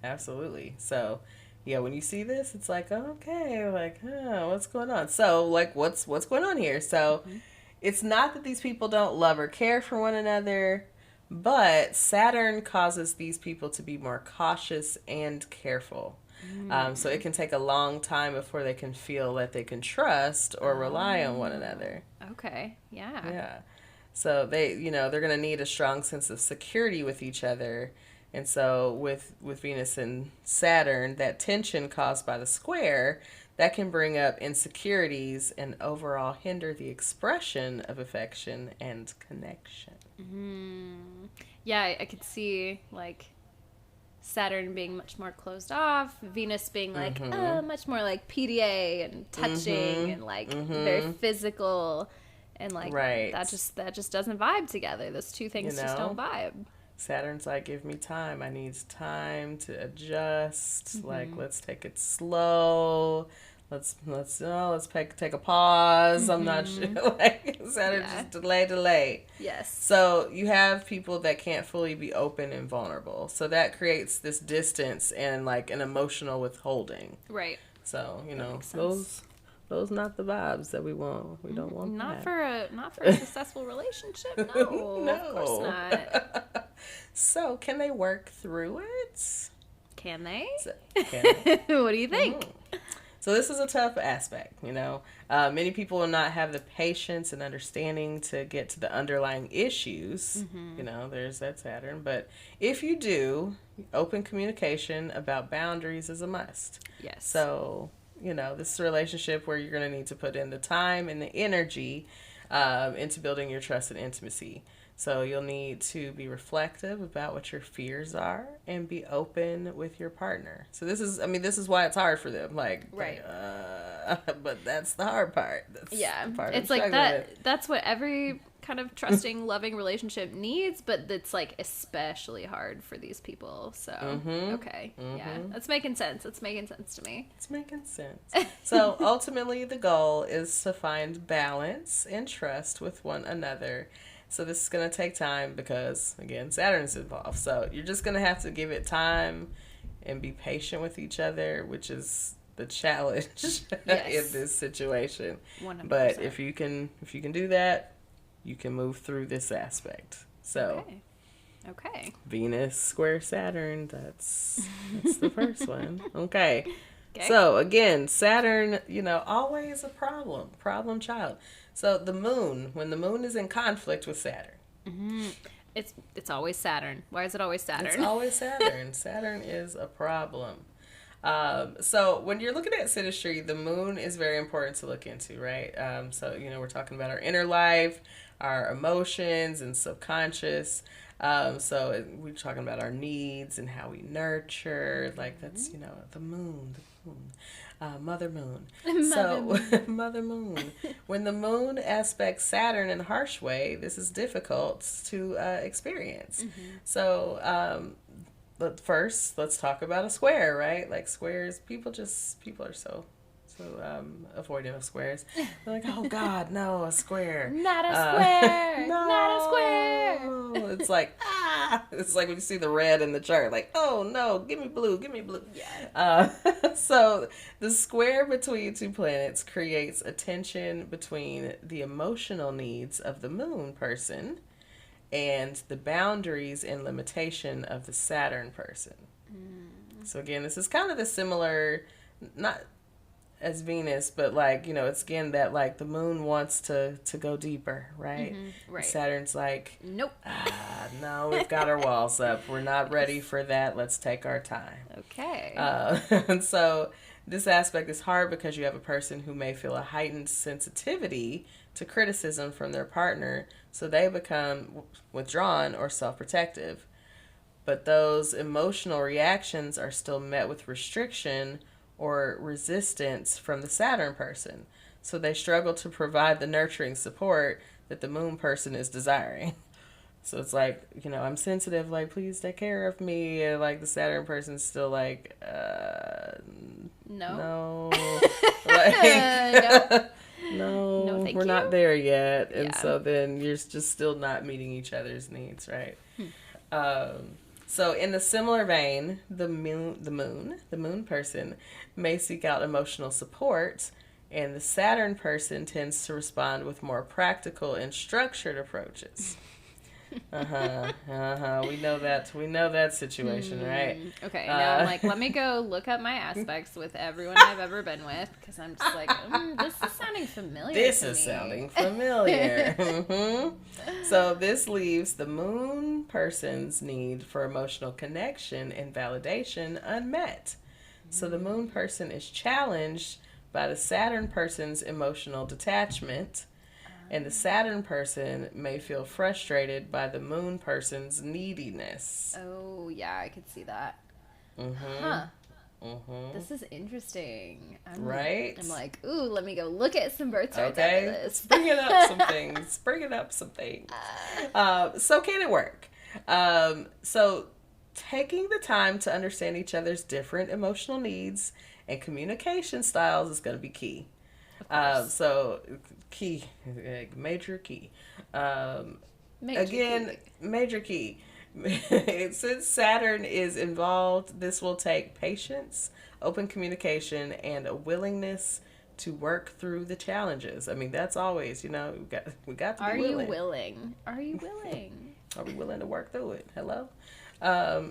absolutely. So when you see this, it's like, okay, like, what's going on? So, like, what's going on here? So, it's not that these people don't love or care for one another, but Saturn causes these people to be more cautious and careful. So it can take a long time before they can feel that they can trust or rely on one another. Okay, yeah. So they're going to need a strong sense of security with each other. And so with Venus and Saturn, that tension caused by the square, that can bring up insecurities and overall hinder the expression of affection and connection. Yeah, I could see like Saturn being much more closed off, Venus being like much more like PDA and touching and like very physical, and like that just doesn't vibe together. Those two things just don't vibe. Saturn's like, give me time. I need time to adjust. Like, let's take it slow. Let's take a pause. I'm not sure. Like, Saturn just delay. Yes. So you have people that can't fully be open and vulnerable. So that creates this distance and like an emotional withholding. Right. So those not the vibes that we want. We don't want not that. For a successful relationship. No, no, of course not. So can they work through it? Can they? Can they? What do you think? So this is a tough aspect, Many people will not have the patience and understanding to get to the underlying issues. There's that Saturn. But if you do, open communication about boundaries is a must. Yes. So, this is a relationship where you're going to need to put in the time and the energy into building your trust and intimacy. So you'll need to be reflective about what your fears are and be open with your partner. So this is why it's hard for them. Like, right. But that's the hard part. That's the part it's like that. With. That's what every kind of trusting, loving relationship needs, but it's like especially hard for these people. So yeah, that's making sense. It's making sense to me. It's making sense. So ultimately, the goal is to find balance and trust with one another. So this is going to take time because, again, Saturn's involved. So you're just going to have to give it time and be patient with each other, which is the challenge in this situation. 100%. But if you can do that, you can move through this aspect. So okay. Venus square Saturn, that's the first one. Okay. So again, Saturn, always a problem child. So the moon, when the moon is in conflict with Saturn. It's always Saturn. Why is it always Saturn? It's always Saturn. Saturn is a problem. So when you're looking at synastry, the moon is very important to look into, right? So, we're talking about our inner life, our emotions and subconscious. So we're talking about our needs and how we nurture. Like that's, the moon. Mother Moon. Mother Moon. When the moon aspects Saturn in a harsh way, this is difficult to experience. So, but first, let's talk about a square, right? Like squares, people are so avoidant of squares. They're like, oh God, no, a square. Not a square. No. Not a square. It's like, it's like when you see the red in the chart, like, oh no, give me blue. Yeah. So the square between two planets creates a tension between the emotional needs of the moon person and the boundaries and limitation of the Saturn person. So again, this is kind of the similar, not as Venus, but like, it's again that like the moon wants to go deeper, right? Right. Saturn's like, Nope. no, we've got our walls up. We're not ready for that. Let's take our time. Okay. And so this aspect is hard because you have a person who may feel a heightened sensitivity to criticism from their partner, so they become withdrawn or self-protective. But those emotional reactions are still met with restriction or resistance from the Saturn person. So they struggle to provide the nurturing support that the moon person is desiring. So it's like, I'm sensitive, like, please take care of me. And like the Saturn person's still like, no. No. No. No, thank we're you. not there yet. And Yeah. so then you're just still not meeting each other's needs, right? So in a similar vein, the moon person may seek out emotional support, and the Saturn person tends to respond with more practical and structured approaches. We know that situation, right? Okay, now I'm like, let me go look up my aspects with everyone I've ever been with, because I'm just like, this is sounding familiar. This to is me. sounding familiar. So this leaves the moon person's need for emotional connection and validation unmet. So the moon person is challenged by the Saturn person's emotional detachment, and the Saturn person may feel frustrated by the moon person's neediness. Oh, yeah, I could see that. Huh. This is interesting. Right? I'm like, ooh, let me go look at some birth charts Okay, after let's this. bring it up some things. So can it work? So taking the time to understand each other's different emotional needs and communication styles is going to be key. So key, major key. Major key. Since Saturn is involved, this will take patience, open communication, and a willingness to work through the challenges. I mean, that's always, we got to be willing. Are you willing? Are you willing? Are we willing to work through it? Hello?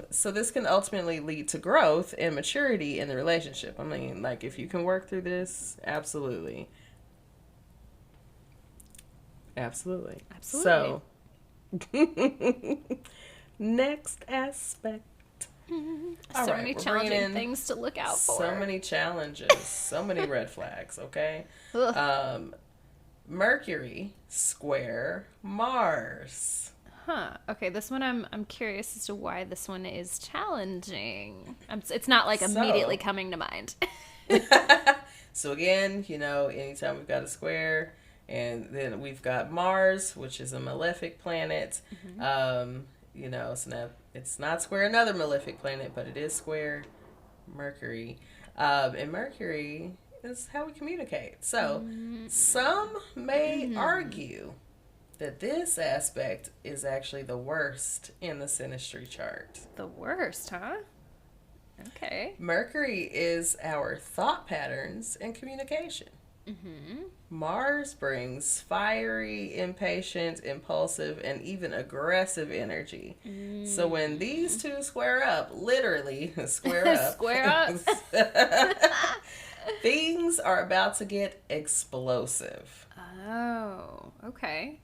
So this can ultimately lead to growth and maturity in the relationship. I mean, like, if you can work through this, absolutely. Absolutely. So, next aspect. So many challenging things to look out for. So many challenges. So many red flags, okay? Mercury square Mars. Okay, this one I'm curious as to why this one is challenging. It's not like immediately coming to mind. So again, anytime we've got a square, and then we've got Mars, which is a malefic planet. It's not square another malefic planet, but it is square Mercury. And Mercury is how we communicate. So some may argue that this aspect is actually the worst in the synastry chart. The worst, huh? Okay. Mercury is our thought patterns and communication. Mars brings fiery, impatient, impulsive, and even aggressive energy. So when these two square up, literally square up, square up, things are about to get explosive. Oh, okay.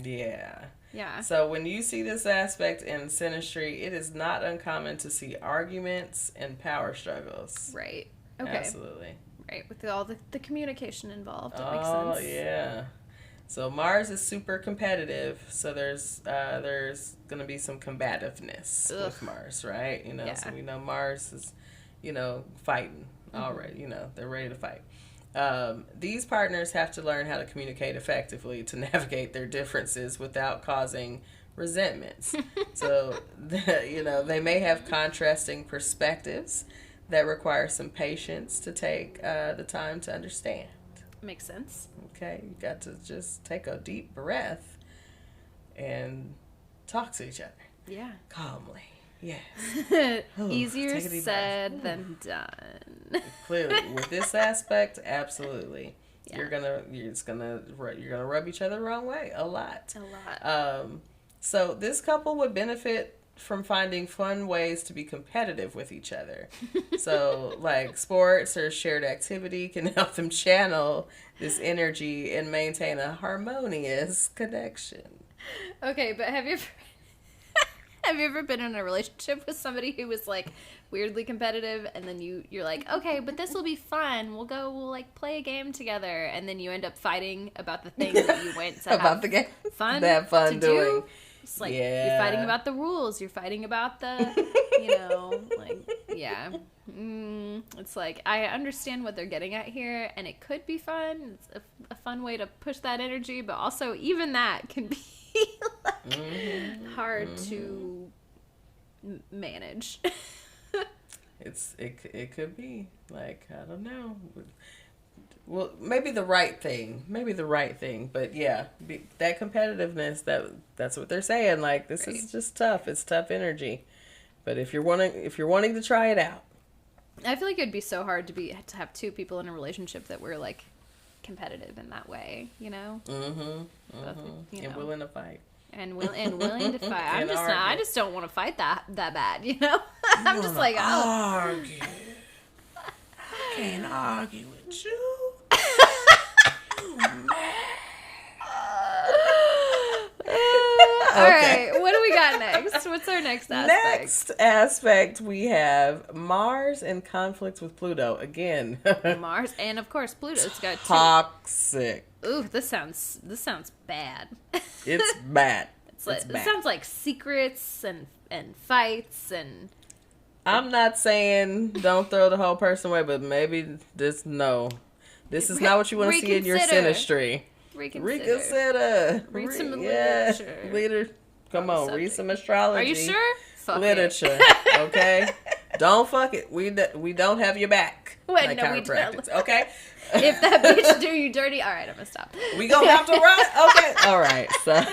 Yeah. So when you see this aspect in synastry, it is not uncommon to see arguments and power struggles. Right. Okay. Absolutely. Right, with all the communication involved. That makes sense. sense. Yeah. So Mars is super competitive, so there's going to be some combativeness with Mars, right? So we know Mars is, fighting already. They're ready to fight. These partners have to learn how to communicate effectively to navigate their differences without causing resentments. So, they may have contrasting perspectives that require some patience to take the time to understand. Makes sense. Okay, you got to just take a deep breath and talk to each other. Yeah. Calmly. Yes. Easier said than done. Clearly, with this aspect, absolutely. Yeah. You're gonna rub each other the wrong way a lot. A lot. So this couple would benefit from finding fun ways to be competitive with each other. So, like, sports or shared activity can help them channel this energy and maintain a harmonious connection. Okay, but have you ever been in a relationship with somebody who was like weirdly competitive, and then you're like, okay, but this will be fun. We'll like play a game together, and then you end up fighting about the thing that you went to about the game, fun, that fun to doing. Do. It's like you're fighting about the rules. You're fighting about the, It's like I understand what they're getting at here, and it could be fun. It's a fun way to push that energy, but also even that can be hard to manage. It could be like, I don't know. Well, maybe the right thing, but yeah, that competitiveness, that's what they're saying. Like, this is just tough. It's tough energy, but if you're wanting to try it out, I feel like it'd be so hard to have two people in a relationship that were like competitive in that way, you know. And willing to fight. And willing to fight. I just don't want to fight that bad, you know. I'm just like, argue. I can't argue with you. All right, what do we got next? What's our next aspect? Next aspect, we have Mars in conflict with Pluto again. Mars, and of course Pluto's got two. Toxic. Ooh, this sounds bad. It's bad. It sounds like secrets and fights and. I'm not saying don't throw the whole person away, but maybe this is not what you want to see in your synastry. Reconsider. Read some literature. Come on, read some astrology. Are you sure? Literature. Okay. Don't fuck it. We don't have your back. Wait, no, we don't. Okay. If that bitch do you dirty, all right, I'm gonna stop. We gonna have to run. Okay. All right. So.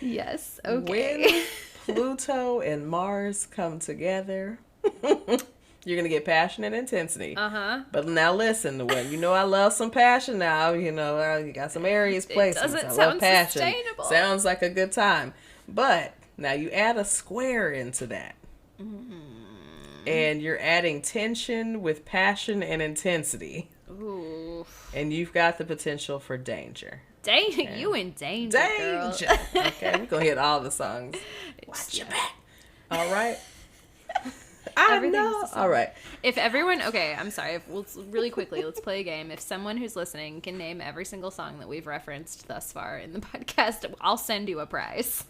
Yes. Okay. When Pluto and Mars come together, you're going to get passion and intensity. But now listen, I love some passion now. You got some Aries placements. I love passion. Sustainable. Sounds like a good time. But now you add a square into that. And you're adding tension with passion and intensity. Ooh. And you've got the potential for danger. Okay. You in danger, girl. Okay, we're going to hit all the songs. Watch your back. All right. I know. All right. If everyone, okay, I'm sorry. Really quickly, let's play a game. If someone who's listening can name every single song that we've referenced thus far in the podcast, I'll send you a prize.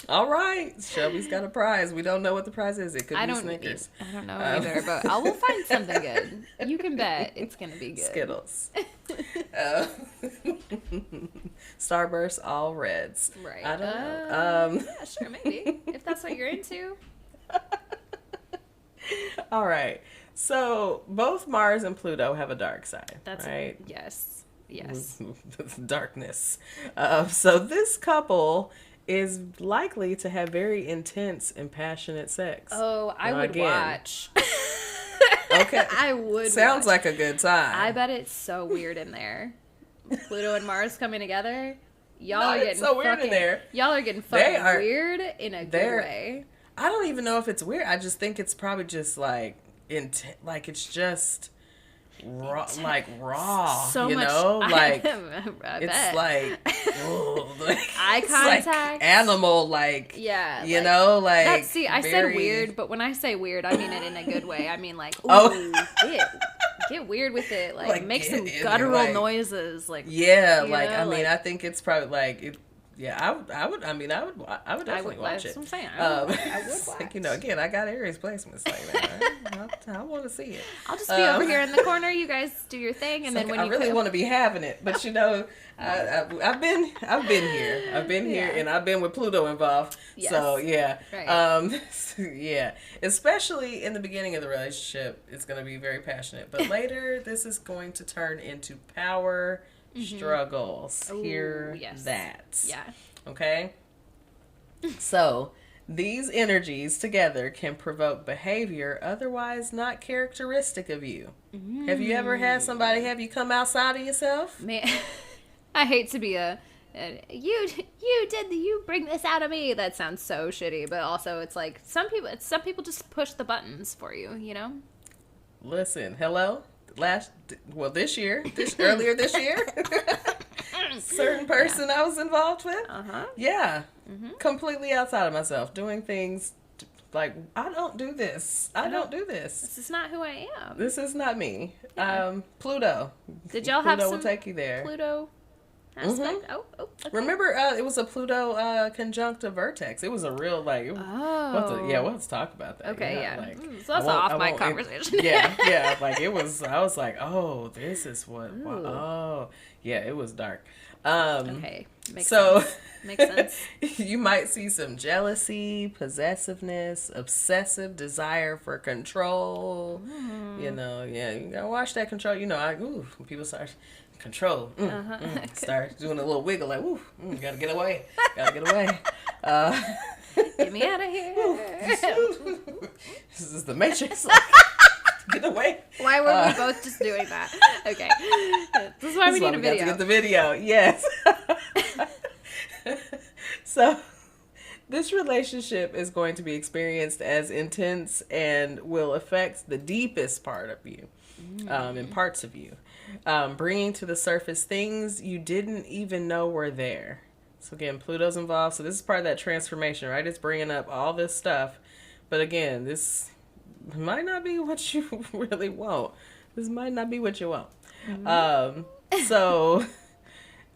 All right. Shelby's got a prize. We don't know what the prize is. It could be Snickers. I don't know either, but we'll find something good. You can bet it's going to be good. Skittles. Starburst, all reds. Right. I don't know. Yeah, sure, maybe. If that's what you're into. All right. So both Mars and Pluto have a dark side. That's right. Yes. Darkness. So this couple is likely to have very intense and passionate sex. Oh, I would watch. Okay. I would. Sounds like a good time. I bet it's so weird in there. Pluto and Mars coming together. Y'all are getting so weird in there. Y'all are getting fucking weird in a good way. I don't even know if it's weird. I just think it's probably just like it's just raw, so you much, know, like I it's bet. like eye contact, like animal, like yeah, you know, like that's, see, I said weird, but when I say weird, I mean it in a good way. I mean like, ooh, get weird with it, like make some guttural noises, like I mean, I think it's probably like it. Yeah, I would definitely watch it. That's what I'm saying. I would watch. Like, again, I got Aries placements like that. I want to see it. I'll just be over here in the corner. You guys do your thing, and then when I really want to be having it, but I've been here. I've been here, and I've been with Pluto involved. Yes. So yeah, right. Yeah. Especially in the beginning of the relationship, it's going to be very passionate, but later this is going to turn into power. Struggles. Ooh, hear that. Yeah. Okay? So, these energies together can provoke behavior otherwise not characteristic of you. Have you ever had somebody have you come outside of yourself? Man, I hate to be a And you bring this out of me. That sounds so shitty, but also it's like some people just push the buttons for you, you know? Listen, hello? This year, earlier this year, certain person I was involved with. Yeah. Completely outside of myself, doing things like, I don't do this. I don't do this. This is not who I am. This is not me. Yeah. Pluto. Did y'all have some Pluto will take you there. Pluto aspect? Okay. Remember, it was a Pluto conjunct a vertex. It was a real, like, let's talk about that. Okay, yeah. Like, so that's off my conversation. Yeah, like, I was like, oh, this is what, yeah, it was dark. Okay, makes sense. Makes sense. You might see some jealousy, possessiveness, obsessive desire for control. You gotta watch that control. When people start control, start doing a little wiggle, like, gotta get away, Get me out of here. This is the Matrix. Get away. Why were we both just doing that? Okay. This is why we need a video. Got to get the video. Yes. So, this relationship is going to be experienced as intense and will affect the deepest part of you, and parts of you, bringing to the surface things you didn't even know were there. So again, Pluto's involved. So this is part of that transformation, right? It's bringing up all this stuff. But again, this might not be what you really want. This might not be what you want. So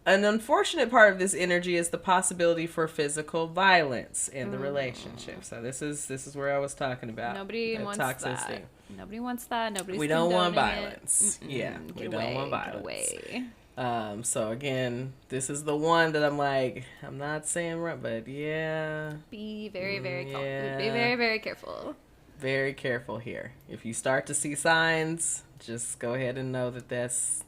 an unfortunate part of this energy is the possibility for physical violence in the relationship. So this is where I was talking about. Nobody wants that. Nobody wants that. We don't want violence. Yeah, we don't want violence. Get away. So again, this is the one that I'm like, I'm not saying right, but yeah. Be very, very be very, very careful. Very careful here. If you start to see signs, just go ahead and know that that's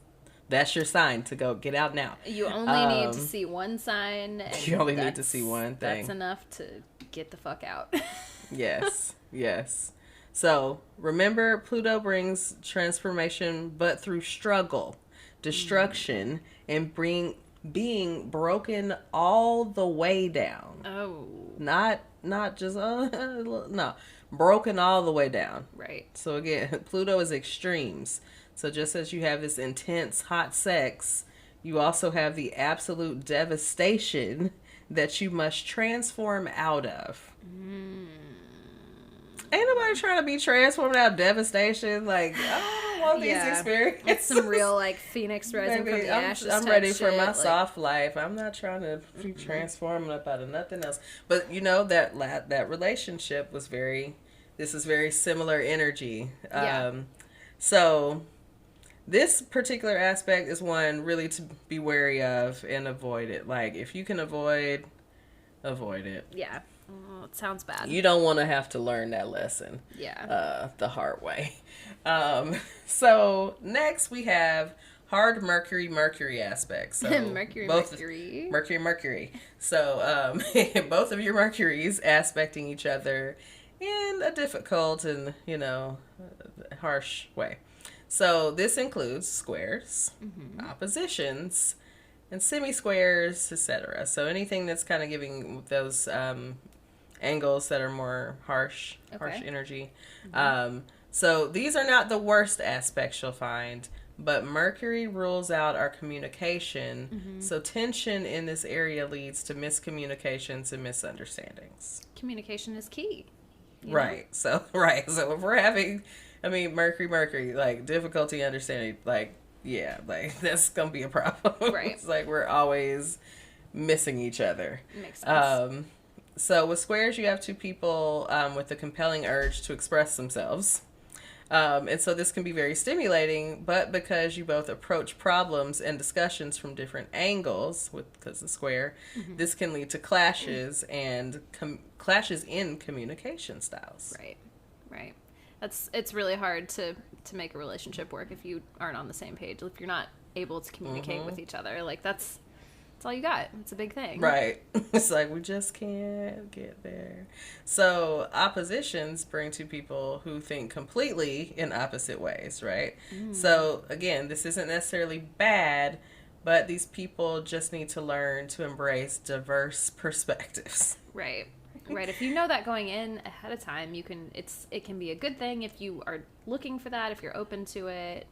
your sign to go get out now. You only need to see one sign. You only need to see one thing. That's enough to get the fuck out. Yes. So remember, Pluto brings transformation, but through struggle, destruction, and being broken all the way down. Oh. Not just no. Broken all the way down. Right. So again, Pluto is extremes. So just as you have this intense hot sex, you also have the absolute devastation that you must transform out of. Ain't nobody trying to be transformed out of devastation. Like, I don't want these experiences. It's some real, like, phoenix rising from the ashes. I'm ready for my soft life. I'm not trying to be transforming up out of nothing else. But, that relationship was this is very similar energy. So, this particular aspect is one really to be wary of and avoid it. Like, if you can avoid it. Yeah. Oh, it sounds bad. You don't want to have to learn that lesson. Yeah. The hard way. So next we have hard Mercury aspect. So Mercury. So both of your Mercuries aspecting each other in a difficult and harsh way. So this includes squares, oppositions, and semi-squares, etc. So anything that's kind of giving those angles that are more harsh energy. So these are not the worst aspects you'll find, but Mercury rules out our communication. So tension in this area leads to miscommunications and misunderstandings. Communication is key. Right. So if we're having, Mercury, like difficulty understanding, like, yeah, like that's going to be a problem. Right. It's like we're always missing each other. Makes sense. So with squares, you have two people with a compelling urge to express themselves. And so this can be very stimulating, but because you both approach problems and discussions from different angles, because the square, this can lead to clashes and clashes in communication styles. Right. It's really hard to make a relationship work if you aren't on the same page. If you're not able to communicate with each other, like that's all you got. It's a big thing. Right. It's like we just can't get there. So oppositions bring two people who think completely in opposite ways, right? So again, this isn't necessarily bad, but these people just need to learn to embrace diverse perspectives. Right. Right. If you know that going in ahead of time, it can be a good thing if you are looking for that, if you're open to it.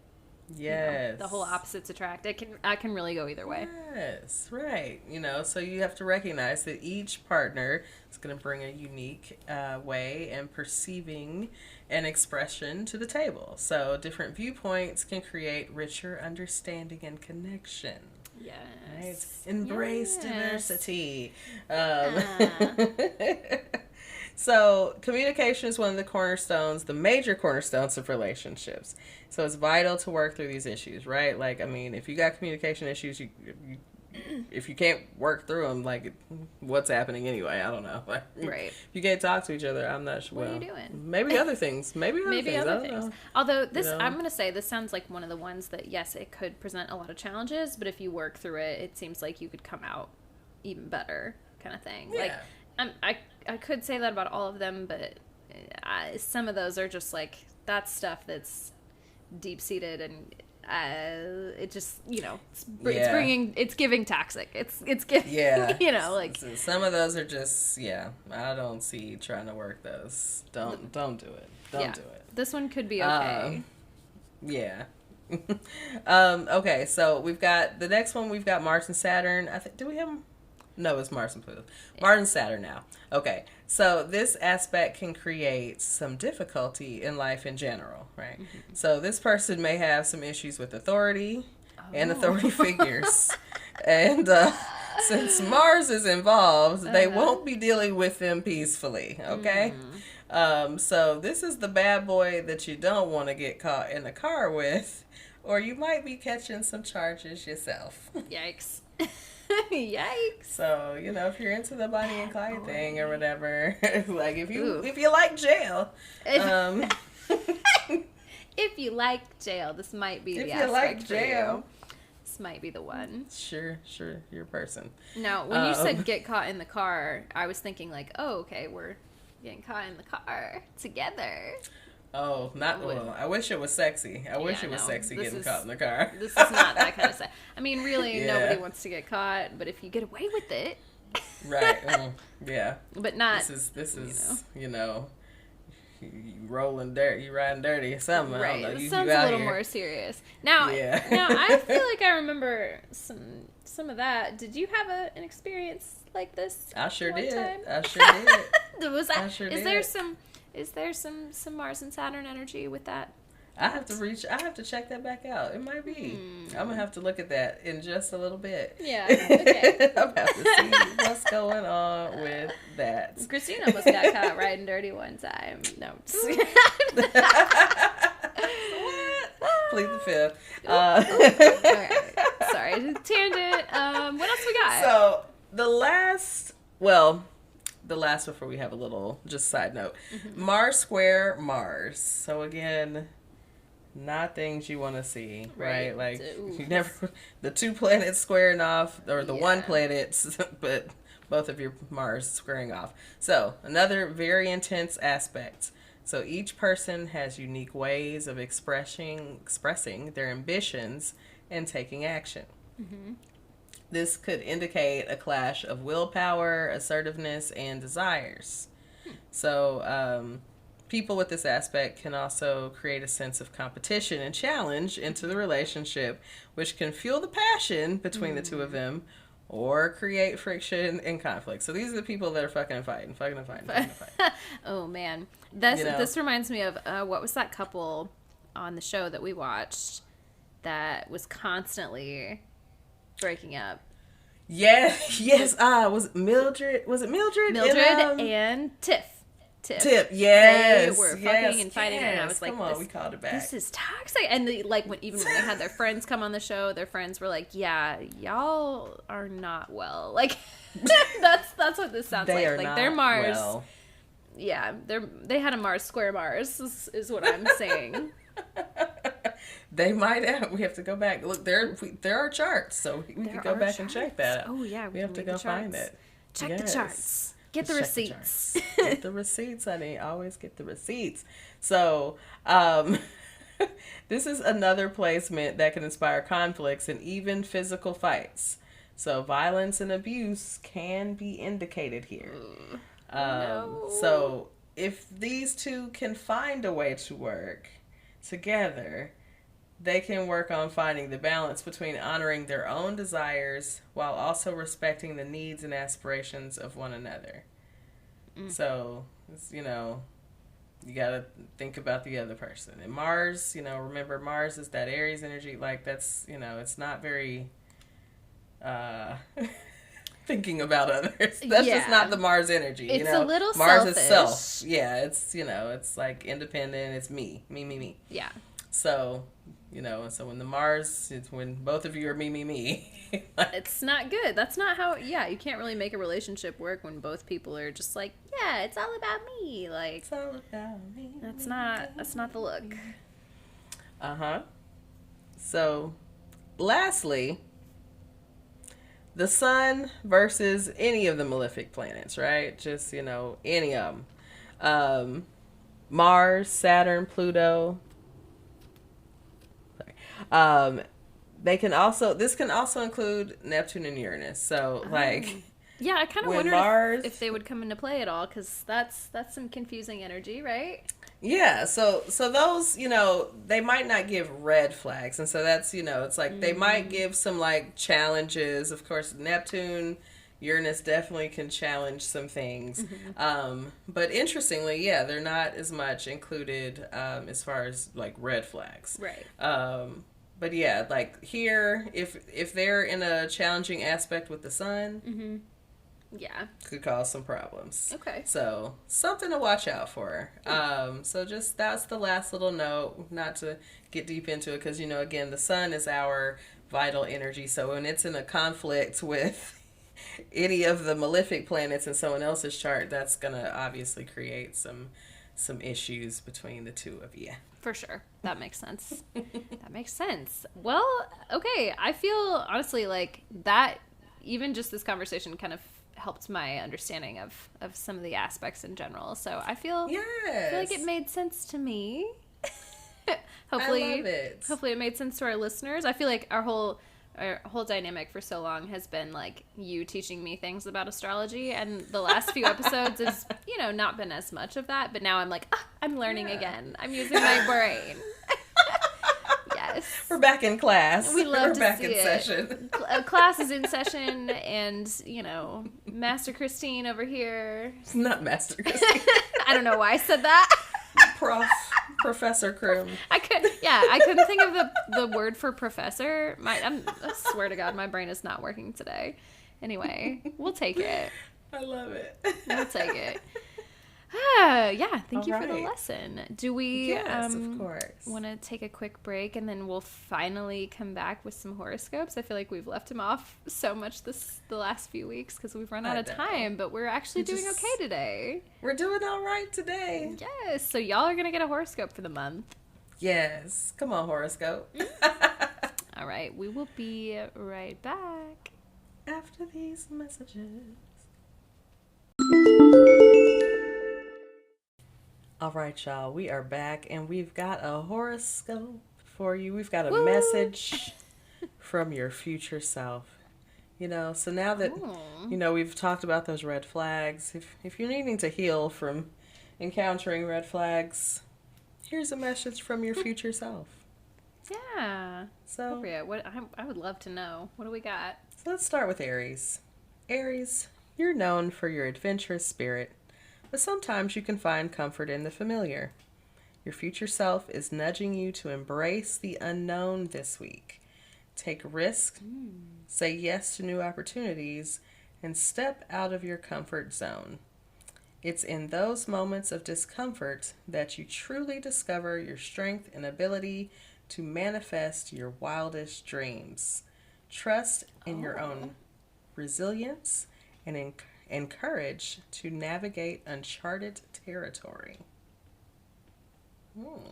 Yes. The whole opposites attract. I can really go either way. Yes, right. So you have to recognize that each partner is going to bring a unique way and perceiving and expression to the table. So different viewpoints can create richer understanding and connection. Yes. Right? Embrace diversity. So communication is one of the major cornerstones of relationships. So it's vital to work through these issues, right? Like, I mean, if you got communication issues, if you can't work through them, like, what's happening anyway? I don't know. Like, right. If you can't talk to each other, I'm not sure. What are you doing? Maybe other things. Maybe other things. I don't know. Although I'm going to say this sounds like one of the ones that, yes, it could present a lot of challenges, but if you work through it, it seems like you could come out even better, kind of thing. Yeah. Like, I could say that about all of them, but some of those are just like, that's stuff that's deep-seated, and it just, it's giving toxic. It's giving, like. Some of those are just, I don't see trying to work those. Don't do it. Don't do it. This one could be okay. Yeah. Okay, so we've got, the next one, we've got Mars and Saturn. Do we have them? No, it's Mars and Pluto. Yeah. Mars and Saturn now. Okay, so this aspect can create some difficulty in life in general, right? Mm-hmm. So this person may have some issues with authority and authority figures. And since Mars is involved, they won't be dealing with them peacefully, okay? So this is the bad boy that you don't want to get caught in the car with, or you might be catching some charges yourself. Yikes. Yikes. So, if you're into the Bonnie and Clyde thing or whatever, like if you like jail, if you like jail, this might be the aspect for you. This might be the one. Sure, your person. Now, when you said get caught in the car, I was thinking like, oh, okay, we're getting caught in the car together. Oh, not well. I wish it was sexy. I wish it was sexy getting caught in the car. This is not that kind of stuff. I mean, really, nobody wants to get caught, but if you get away with it, right? Yeah. But not. This is you rolling dirt, you riding dirty, or something. Right. I don't know. This sounds a little more serious. Now, I feel like I remember some of that. Did you have an experience like this? I sure did. Time? I sure did. Was that? I sure did. Is there some Mars and Saturn energy with that? I have to check that back out. It might be. I'm gonna have to look at that in just a little bit. Yeah. Okay. I'm gonna have to see what's going on with that. Christina almost got caught riding dirty one time. No. What? Plead the fifth. All right. Sorry, tangent. What else we got? So the last before we have a little just side note, Mars square Mars. So again, not things you want to see, right? Like you never, the two planets squaring off, or the one planet, but both of your Mars squaring off. So another very intense aspect. So each person has unique ways of expressing their ambitions and taking action. Mm-hmm. This could indicate a clash of willpower, assertiveness, and desires. So people with this aspect can also create a sense of competition and challenge into the relationship, which can fuel the passion between the two of them or create friction and conflict. So these are the people that are fucking fighting. Oh, man. This reminds me of, what was that couple on the show that we watched that was constantly breaking up? Yes. Was it Mildred? Mildred and Tiff. Tip, yes. They were fucking and fighting, and I was like, come on, we called it back. This is toxic. And when they had their friends come on the show, their friends were like, yeah, y'all are not well. Like, that's what this sounds like. Like, they're Mars. Well. Yeah, they had a Mars square Mars, is what I'm saying. They might have. We have to go back. Look, there are charts, so we can go back and check that. Oh, yeah. We have to go find it. Check the charts. Get the receipts. Get the receipts, honey. Always get the receipts. So, This is another placement that can inspire conflicts and even physical fights. So violence and abuse can be indicated here. No. So if these two can find a way to work together, they can work on finding the balance between honoring their own desires while also respecting the needs and aspirations of one another. So, you got to think about the other person. And Mars, remember Mars is that Aries energy. Like, that's, it's not very thinking about others. That's just not the Mars energy. It's a little Mars selfish. is self. Yeah, it's like independent. It's me, me, me, me. Yeah. So, so when the Mars, it's when both of you are me, me, me. It's not good. That's not how, you can't really make a relationship work when both people are just like, yeah, it's all about me. Like, it's all about me. That's not the look. Uh-huh. So, lastly, the sun versus any of the malefic planets, right? Just, any of them. Mars, Saturn, Pluto. Sorry. This can also include Neptune and Uranus. So, yeah, I kind of wonder if they would come into play at all, because that's some confusing energy, right? Yeah, so those, they might not give red flags. And so that's, it's like they might give some like challenges. Of course, Neptune, Uranus definitely can challenge some things. But interestingly, they're not as much included as far as like red flags. Right. But yeah, like here, if they're in a challenging aspect with the sun, yeah, could cause some problems. Okay. So something to watch out for. So just that's the last little note, not to get deep into it, because again, the sun is our vital energy. So when it's in a conflict with any of the malefic planets in someone else's chart, that's gonna obviously create some issues between the two of you. For sure. That makes sense. That makes sense. Well, okay. I feel honestly like that, even just this conversation kind of helped my understanding of some of the aspects in general. So I feel like it made sense to me. Hopefully, I love it. Hopefully it made sense to our listeners. I feel like our whole dynamic for so long has been like you teaching me things about astrology, and the last few episodes is not been as much of that, but now I'm like, I'm learning again. I'm using my brain. Yes, we're back in class. We love we're to back see in it. session. Class is in session, and Master Christine over here. It's not Master Christine. I don't know why I said that. Professor Krim. I couldn't think of the word for professor. I swear to God, my brain is not working today. Anyway, we'll take it. I love it. We'll take it. Thank you for the lesson. Do we yes, of course, want to take a quick break, and then we'll finally come back with some horoscopes? I feel like we've left them off so much the last few weeks because we've run out of time, but we're actually doing okay today. We're doing all right today. Yes, so y'all are going to get a horoscope for the month. Yes. Come on, horoscope. All right, we will be right back after these messages. All right, y'all, we are back, and we've got a horoscope for you. We've got a message from your future self. So now that, we've talked about those red flags, if you're needing to heal from encountering red flags, here's a message from your future self. Yeah. So, what I would love to know. What do we got? So let's start with Aries. Aries, you're known for your adventurous spirit, but sometimes you can find comfort in the familiar. Your future self is nudging you to embrace the unknown this week. Take risks, say yes to new opportunities, and step out of your comfort zone. It's in those moments of discomfort that you truly discover your strength and ability to manifest your wildest dreams. Trust in your own resilience and courage to navigate uncharted territory.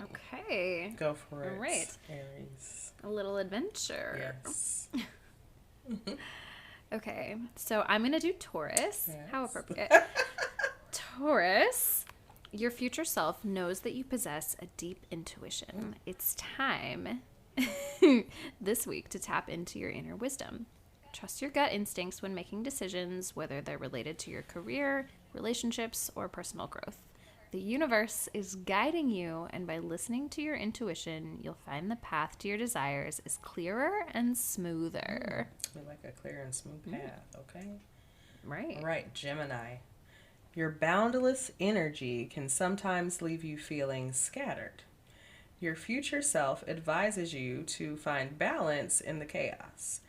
Okay. Go for it. All right. Aries. A little adventure. Yes. Okay. So I'm going to do Taurus. Yes. How appropriate. Taurus. Your future self knows that you possess a deep intuition. It's time this week to tap into your inner wisdom. Trust your gut instincts when making decisions, whether they're related to your career, relationships, or personal growth. The universe is guiding you, and by listening to your intuition, you'll find the path to your desires is clearer and smoother. We like a clear and smooth path, okay? Right. All right, Gemini. Your boundless energy can sometimes leave you feeling scattered. Your future self advises you to find balance in the chaos.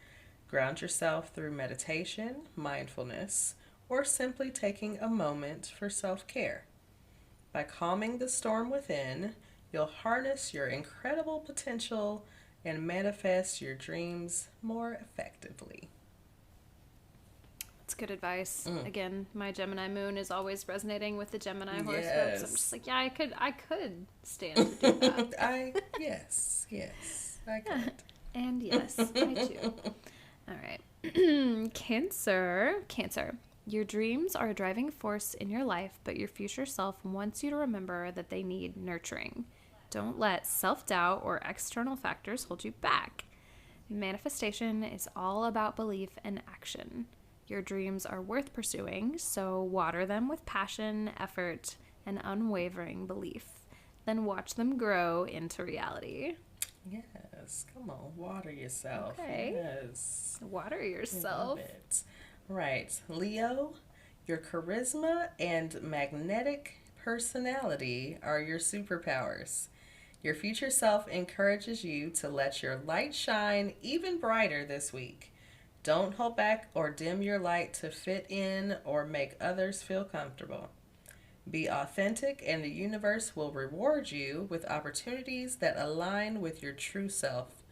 Ground yourself through meditation, mindfulness, or simply taking a moment for self-care. By calming the storm within, you'll harness your incredible potential and manifest your dreams more effectively. That's good advice. Again, my Gemini moon is always resonating with the Gemini horoscopes. I'm just like, yeah, I could stand to do that. Yes, I could. And yes, I too. All right. Cancer. Your dreams are a driving force in your life, but your future self wants you to remember that they need nurturing. Don't let self-doubt or external factors hold you back. Manifestation is all about belief and action. Your dreams are worth pursuing, so water them with passion, effort, and unwavering belief. Then watch them grow into reality. Yes, come on, water yourself. Okay. Yes. Water I yourself. love it. Right. Leo, your charisma and magnetic personality are your superpowers. Your future self encourages you to let your light shine even brighter this week. Don't hold back or dim your light to fit in or make others feel comfortable. Be authentic, and the universe will reward you with opportunities that align with your true self.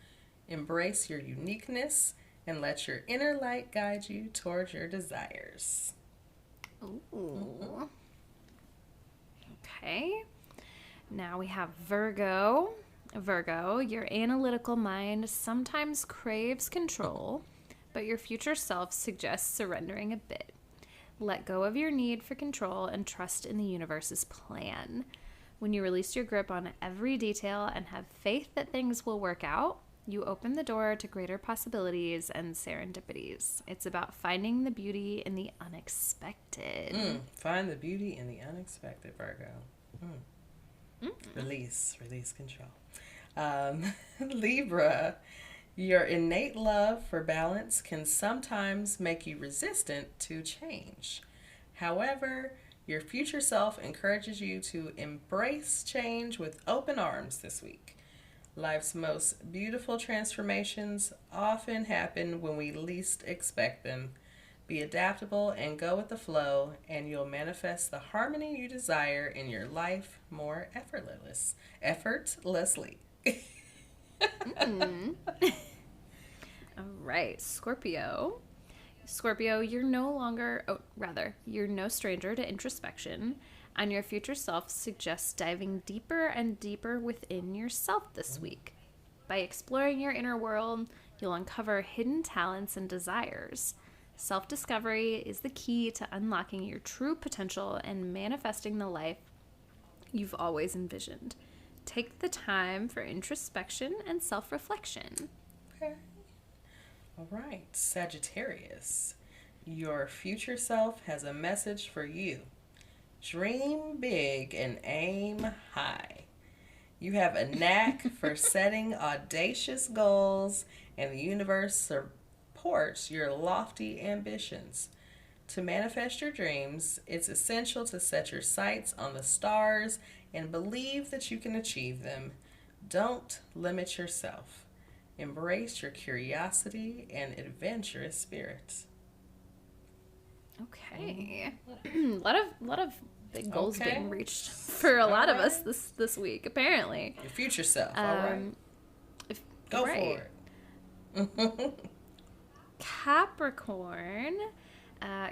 Embrace your uniqueness and let your inner light guide you towards your desires. Ooh. Okay. Now we have Virgo. Virgo, your analytical mind sometimes craves control, but your future self suggests surrendering a bit. Let go of your need for control and trust in the universe's plan. When you release your grip on every detail and have faith that things will work out, you open the door to greater possibilities and serendipities. It's about finding the beauty in the unexpected. Find the beauty in the unexpected, Virgo. Release control. Libra, your innate love for balance can sometimes make you resistant to change. However, your future self encourages you to embrace change with open arms this week. Life's most beautiful transformations often happen when we least expect them. Be adaptable and go with the flow, and you'll manifest the harmony you desire in your life more effortlessly. All right, Scorpio. Scorpio, you're no stranger to introspection, and your future self suggests diving deeper and deeper within yourself this week. By exploring your inner world, you'll uncover hidden talents and desires. Self-discovery is the key to unlocking your true potential and manifesting the life you've always envisioned. Take the time for introspection and self-reflection. Okay. All right, Sagittarius. Your future self has a message for you. Dream big and aim high. You have a knack for setting audacious goals, and the universe supports your lofty ambitions. To manifest your dreams, it's essential to set your sights on the stars and believe that you can achieve them. Don't limit yourself. Embrace your curiosity and adventurous spirit. Okay. A lot of big goals being reached for a lot of us this week, apparently. Your future self, all right. Go for it. Capricorn.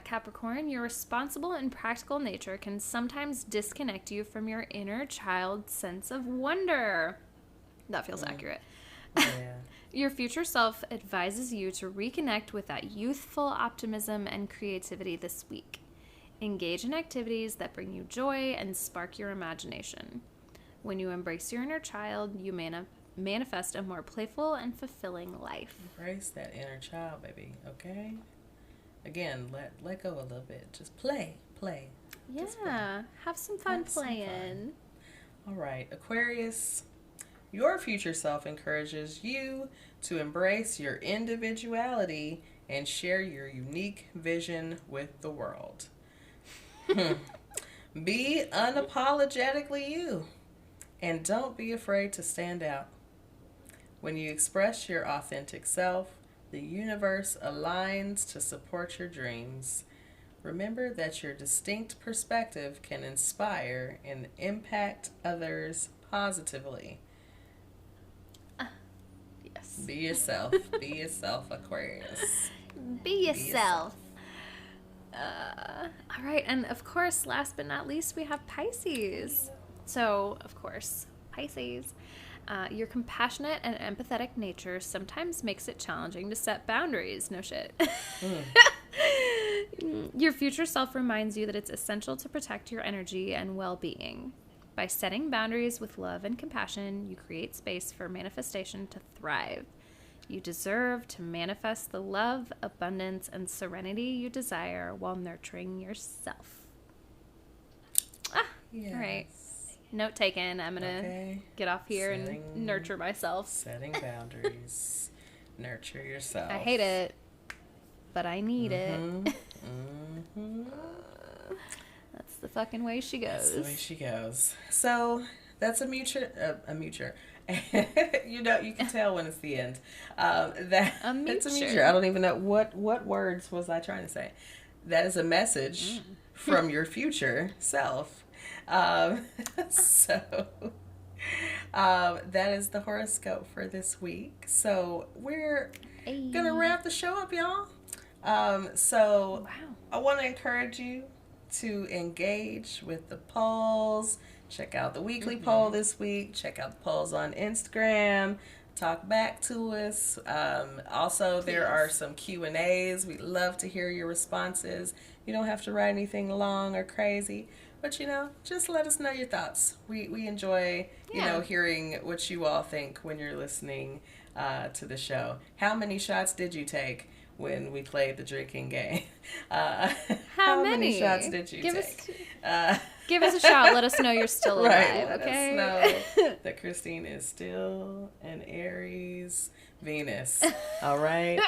Capricorn, your responsible and practical nature can sometimes disconnect you from your inner child sense of wonder. That feels accurate. Yeah. Your future self advises you to reconnect with that youthful optimism and creativity this week. Engage in activities that bring you joy and spark your imagination. When you embrace your inner child, you manifest a more playful and fulfilling life. Embrace that inner child, baby, okay? Again, let go a little bit. Just play. Yeah, Just play. have some fun Have some playing. fun. All right, Aquarius, your future self encourages you to embrace your individuality and share your unique vision with the world. Be unapologetically you, and don't be afraid to stand out. When you express your authentic self, the universe aligns to support your dreams. Remember that your distinct perspective can inspire and impact others positively. Yes. Be yourself. Be yourself, Aquarius. Be yourself. All right, and of course, last but not least, we have Pisces. So, of course, Pisces. Your compassionate and empathetic nature sometimes makes it challenging to set boundaries. No shit. Your future self reminds you that it's essential to protect your energy and well-being. By setting boundaries with love and compassion, you create space for manifestation to thrive. You deserve to manifest the love, abundance, and serenity you desire while nurturing yourself. Yes. All right. Note taken. I'm going to get off here and nurture myself. Setting boundaries. Nurture yourself. I hate it, but I need it. That's the fucking way she goes. That's the way she goes. So that's a mutual. You know, you can tell when it's the end. It's a mutual. I don't even know what words was I trying to say. That is a message from your future self. So that is the horoscope for this week. So we're gonna wrap the show up, y'all. So I want to encourage you to engage with the polls. Check out the weekly poll this week. Check out the polls on Instagram. Talk back to us. Also, there are some Q&As. We'd love to hear your responses. You don't have to write anything long or crazy, but just let us know your thoughts. We enjoy hearing what you all think when you're listening to the show. How many shots did you take when we played the drinking game? How many shots did you take? Give us a shout. Let us know you're still alive, right, okay? Let us know that Christine is still an Aries Venus. All right?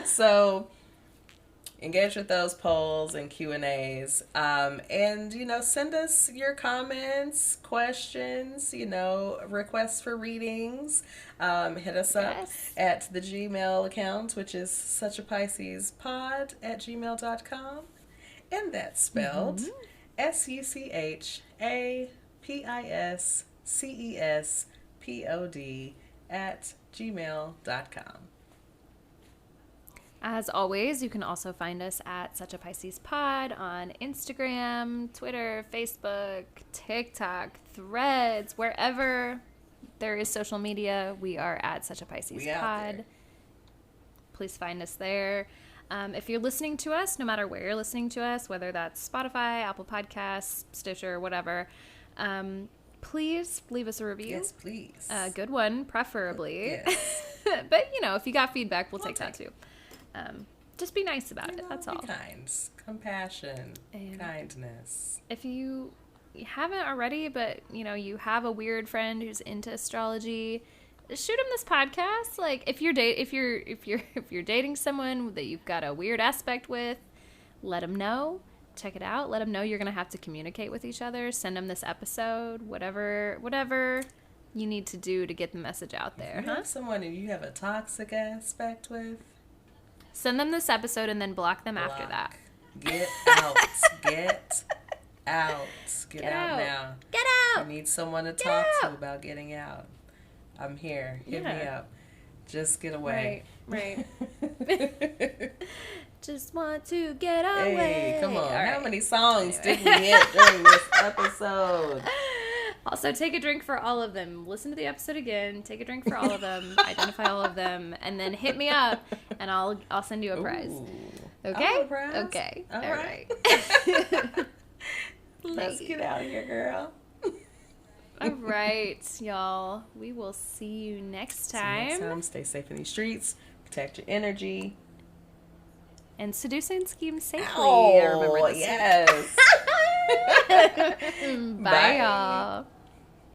So engage with those polls and Q&As. And, send us your comments, questions, requests for readings. Hit us up at the Gmail account, which is suchapiscespod@gmail.com. And that's spelled SUCHAPISCESPOD@gmail.com. As always, you can also find us at Such a Pisces Pod on Instagram, Twitter, Facebook, TikTok, Threads, wherever there is social media. We are at Such a Pisces Pod. Please find us there. If you're listening to us, no matter where you're listening to us, whether that's Spotify, Apple Podcasts, Stitcher, whatever, please leave us a review. Yes, please. A good one, preferably. Yes. But, if you got feedback, we'll take that too. Just be nice about it. That's all. Be kind. Compassion. And kindness. If you haven't already, but, you have a weird friend who's into astrology, shoot him this podcast. Like, if you're dating someone that you've got a weird aspect with, let them know. Check it out. Let them know you're gonna have to communicate with each other. Send them this episode. Whatever you need to do to get the message out there. If you have someone who you have a toxic aspect with, send them this episode and then block them after that. Get out. Get out. Get out now. Get out. You need someone to talk to about getting out. I'm here. Hit me up. Just get away. Right. Just want to get away. Hey, come on. All right. How many songs did we hit during this episode? Also, take a drink for all of them. Listen to the episode again. Take a drink for all of them. Identify all of them, and then hit me up, and I'll send you a prize. Ooh. Okay. Prize? Okay. All right. Let's get out of here, girl. All right, y'all. We will see you next time. See you next time. Stay safe in these streets. Protect your energy. And seduce and scheme safely. Oh, Remember this. yes. Bye, y'all.